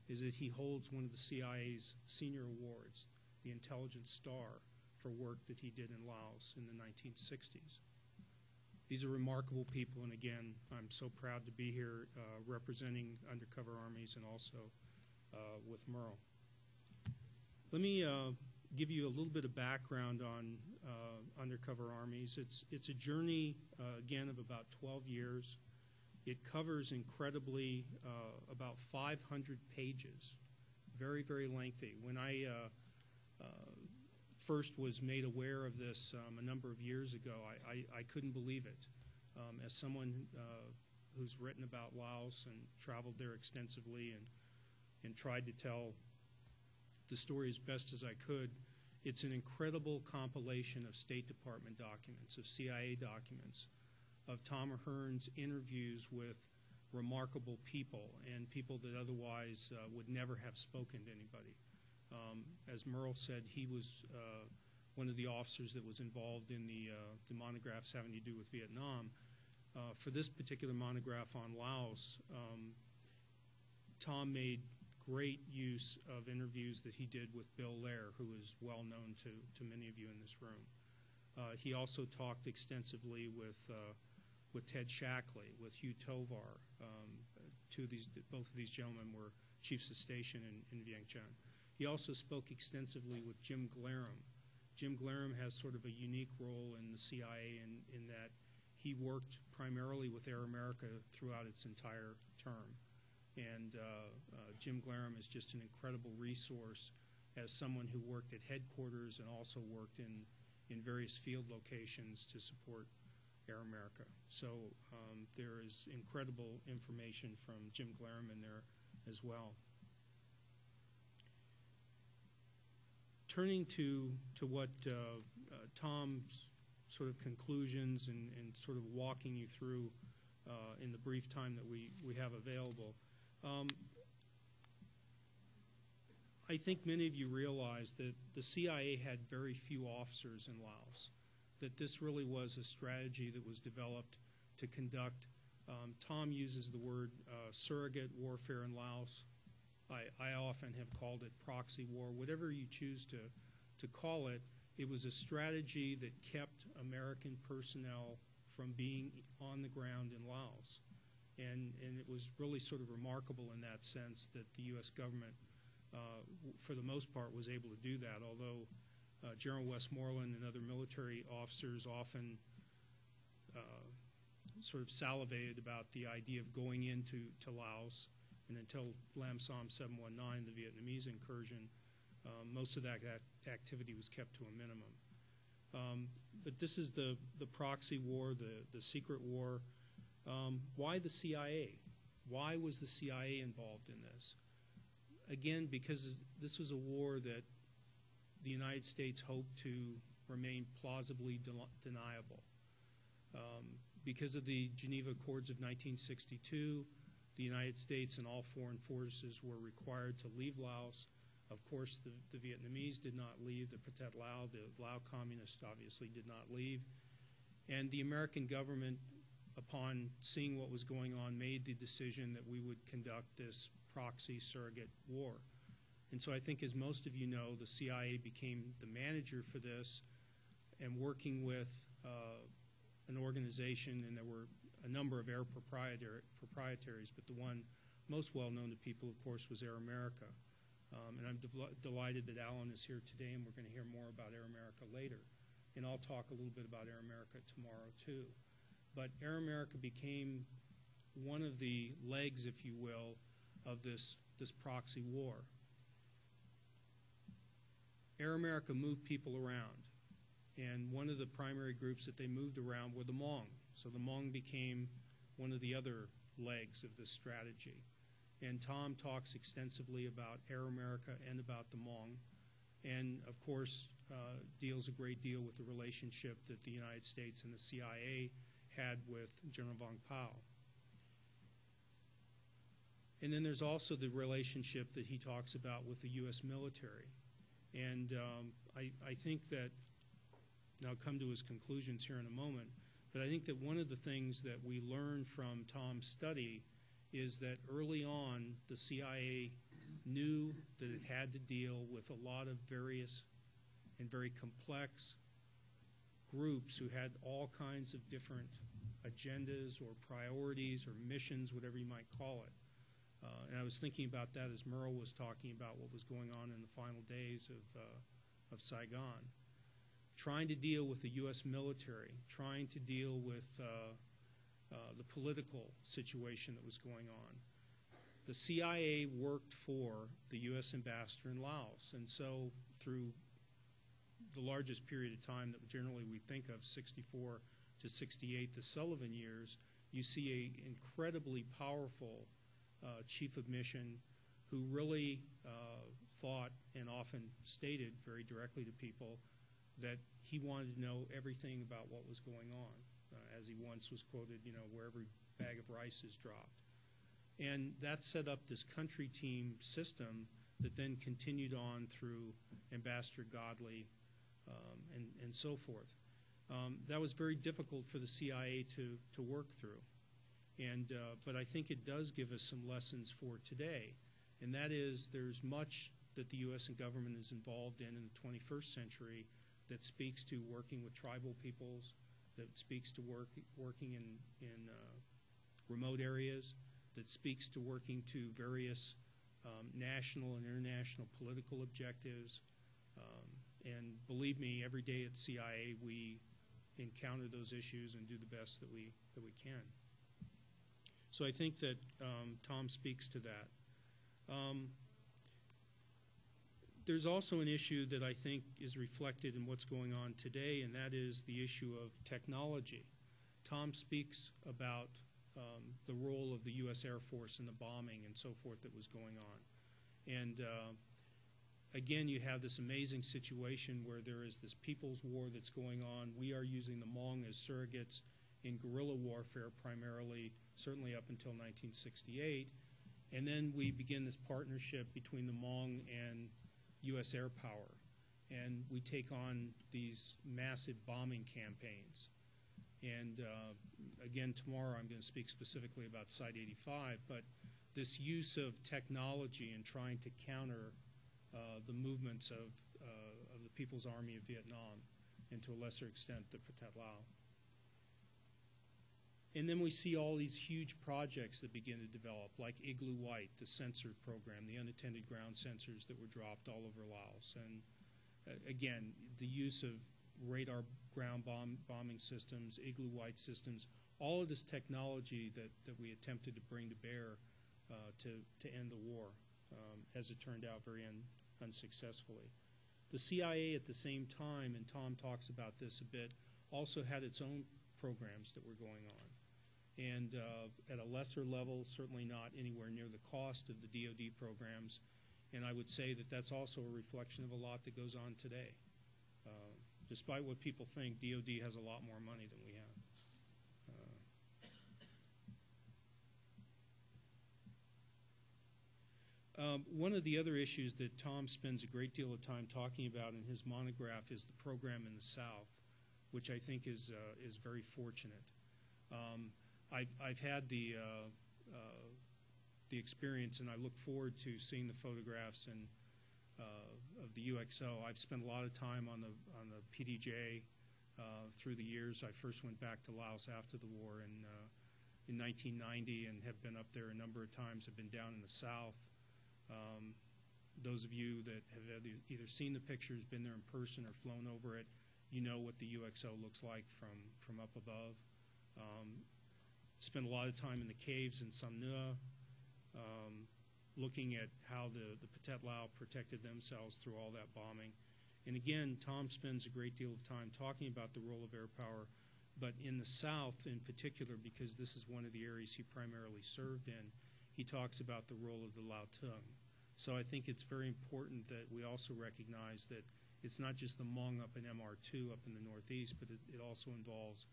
is that he holds one of the CIA's senior awards, the Intelligence Star, for work that he did in Laos in the 1960s. These are remarkable people, and again, I'm so proud to be here representing undercover armies and also with Merle. Let me give you a little bit of background on undercover armies. It's a journey, again, of about 12 years. It covers incredibly about 500 pages, very, very lengthy. When I first was made aware of this a number of years ago, I couldn't believe it. As someone who's written about Laos and traveled there extensively and tried to tell the story as best as I could, it's an incredible compilation of State Department documents, of CIA documents, of Tom Ahern's interviews with remarkable people and people that otherwise would never have spoken to anybody. As Merle said, he was one of the officers that was involved in the monographs having to do with Vietnam. For this particular monograph on Laos, Tom made great use of interviews that he did with Bill Lair, who is well known to many of you in this room. He also talked extensively with Ted Shackley, with Hugh Tovar. Both of these gentlemen were chiefs of station in Vientiane. He also spoke extensively with Jim Glarum. Jim Glarum has sort of a unique role in the CIA in that he worked primarily with Air America throughout its entire term. And Jim Glarum is just an incredible resource as someone who worked at headquarters and also worked in various field locations to support Air America. So there is incredible information from Jim Glarum in there as well. Turning to what Tom's sort of conclusions and sort of walking you through in the brief time that we have available. I think many of you realize that the CIA had very few officers in Laos, that this really was a strategy that was developed to conduct. Tom uses the word surrogate warfare in Laos. I often have called it proxy war. Whatever you choose to call it, it was a strategy that kept American personnel from being on the ground in Laos. And it was really sort of remarkable in that sense that the U.S. government, for the most part, was able to do that, although General Westmoreland and other military officers often sort of salivated about the idea of going into Laos. And until Lam Som 719, the Vietnamese incursion, most of that activity was kept to a minimum. But this is the proxy war, the secret war. Why the CIA? Why was the CIA involved in this? Again, because this was a war that the United States hoped to remain plausibly deniable. Because of the Geneva Accords of 1962, the United States and all foreign forces were required to leave Laos. Of course, the Vietnamese did not leave, the Pathet Lao, the Lao communists obviously did not leave. And the American government, upon seeing what was going on, made the decision that we would conduct this proxy surrogate war. And so I think, as most of you know, the CIA became the manager for this, and working with an organization, and there were a number of air proprietaries, but the one most well known to people, of course, was Air America. And I'm delighted that Alan is here today, and we're going to hear more about Air America later. And I'll talk a little bit about Air America tomorrow, too. But Air America became one of the legs, if you will, of this proxy war. Air America moved people around, and one of the primary groups that they moved around were the Hmong. So the Hmong became one of the other legs of this strategy. And Tom talks extensively about Air America and about the Hmong, and of course deals a great deal with the relationship that the United States and the CIA had with General Vang Pao. And then there's also the relationship that he talks about with the U.S. military. And I think that, and I'll come to his conclusions here in a moment, but I think that one of the things that we learned from Tom's study is that early on the CIA knew that it had to deal with a lot of various and very complex groups who had all kinds of different agendas or priorities or missions, whatever you might call it. And I was thinking about that as Merle was talking about what was going on in the final days of Saigon. Trying to deal with the U.S. military, trying to deal with the political situation that was going on. The CIA worked for the U.S. ambassador in Laos, and so through the largest period of time that generally we think of, 64 to 68, the Sullivan years, you see an incredibly powerful chief of mission who really thought and often stated very directly to people that he wanted to know everything about what was going on. As he once was quoted, where every bag of rice is dropped. And that set up this country team system that then continued on through Ambassador Godley and so forth. That was very difficult for the CIA to work through. But I think it does give us some lessons for today, and that is there's much that the U.S. government is involved in the 21st century that speaks to working with tribal peoples, that speaks to working in remote areas, that speaks to working to various national and international political objectives. And believe me, every day at CIA we encounter those issues and do the best that we can. So I think that Tom speaks to that. There's also an issue that I think is reflected in what's going on today, and that is the issue of technology. Tom speaks about the role of the U.S. Air Force in the bombing and so forth that was going on. And again, you have this amazing situation where there is this people's war that's going on. We are using the Hmong as surrogates in guerrilla warfare primarily, certainly up until 1968. And then we begin this partnership between the Hmong and U.S. air power. And we take on these massive bombing campaigns. And again, tomorrow I'm going to speak specifically about Site 85, but this use of technology in trying to counter the movements of the People's Army of Vietnam, and to a lesser extent the Pathet Lao. And then we see all these huge projects that begin to develop, like Igloo White, the sensor program, the unattended ground sensors that were dropped all over Laos. And again, the use of radar ground bombing systems, Igloo White systems, all of this technology that we attempted to bring to bear to end the war, as it turned out very unsuccessfully. The CIA at the same time, and Tom talks about this a bit, also had its own programs that were going on. And at a lesser level, certainly not anywhere near the cost of the DoD programs. And I would say that that's also a reflection of a lot that goes on today. Despite what people think, DoD has a lot more money than we have. One of the other issues that Tom spends a great deal of time talking about in his monograph is the program in the South, which I think is very fortunate. I've had the experience, and I look forward to seeing the photographs and of the UXO. I've spent a lot of time on the PDJ through the years. I first went back to Laos after the war in 1990, and have been up there a number of times. I've been down in the South. Those of you that have either seen the pictures, been there in person, or flown over it, you know what the UXO looks like from up above. Spent a lot of time in the caves in Sam Nha, looking at how the Pathet Lao protected themselves through all that bombing. And again, Tom spends a great deal of time talking about the role of air power, but in the South in particular, because this is one of the areas he primarily served in, he talks about the role of the Lao Tung. So I think it's very important that we also recognize that it's not just the Hmong up in MR2 up in the Northeast, but it also involves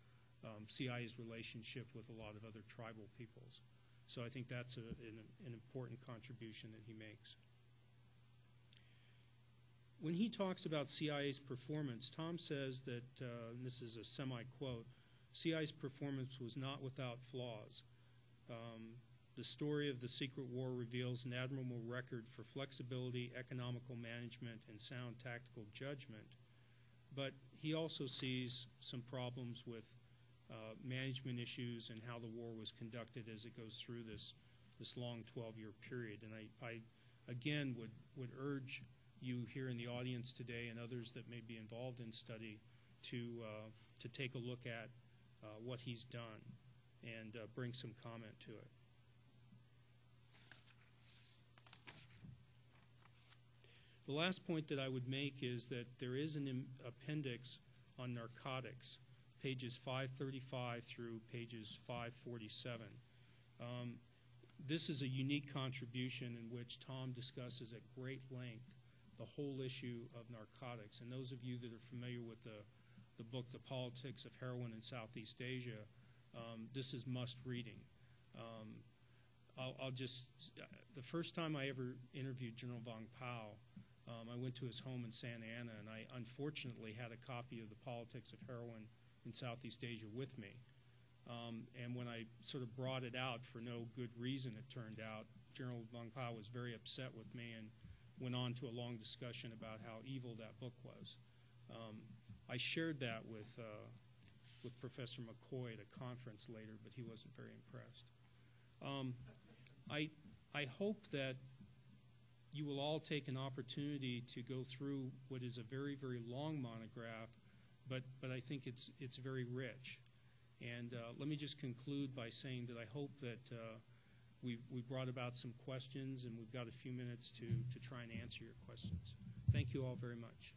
CIA's relationship with a lot of other tribal peoples. So I think that's an important contribution that he makes. When he talks about CIA's performance, Tom says that, and this is a semi-quote, CIA's performance was not without flaws. The story of the secret war reveals an admirable record for flexibility, economical management, and sound tactical judgment. But he also sees some problems with management issues and how the war was conducted as it goes through this long 12-year period. And I again would urge you here in the audience today and others that may be involved in study to take a look at what he's done and bring some comment to it. The last point that I would make is that there is an appendix on narcotics, pages 535 through pages 547. This is a unique contribution in which Tom discusses at great length the whole issue of narcotics. And those of you that are familiar with the book, The Politics of Heroin in Southeast Asia, this is must reading. The first time I ever interviewed General Vang Pao, I went to his home in Santa Ana, and I unfortunately had a copy of The Politics of Heroin in Southeast Asia with me. And when I sort of brought it out for no good reason, it turned out, General Vang Pao was very upset with me and went on to a long discussion about how evil that book was. I shared that with Professor McCoy at a conference later, but he wasn't very impressed. I hope that you will all take an opportunity to go through what is a very, very long monograph, but I think it's very rich. And let me just conclude by saying that I hope that we brought about some questions, and we've got a few minutes to try and answer your questions. Thank you all very much.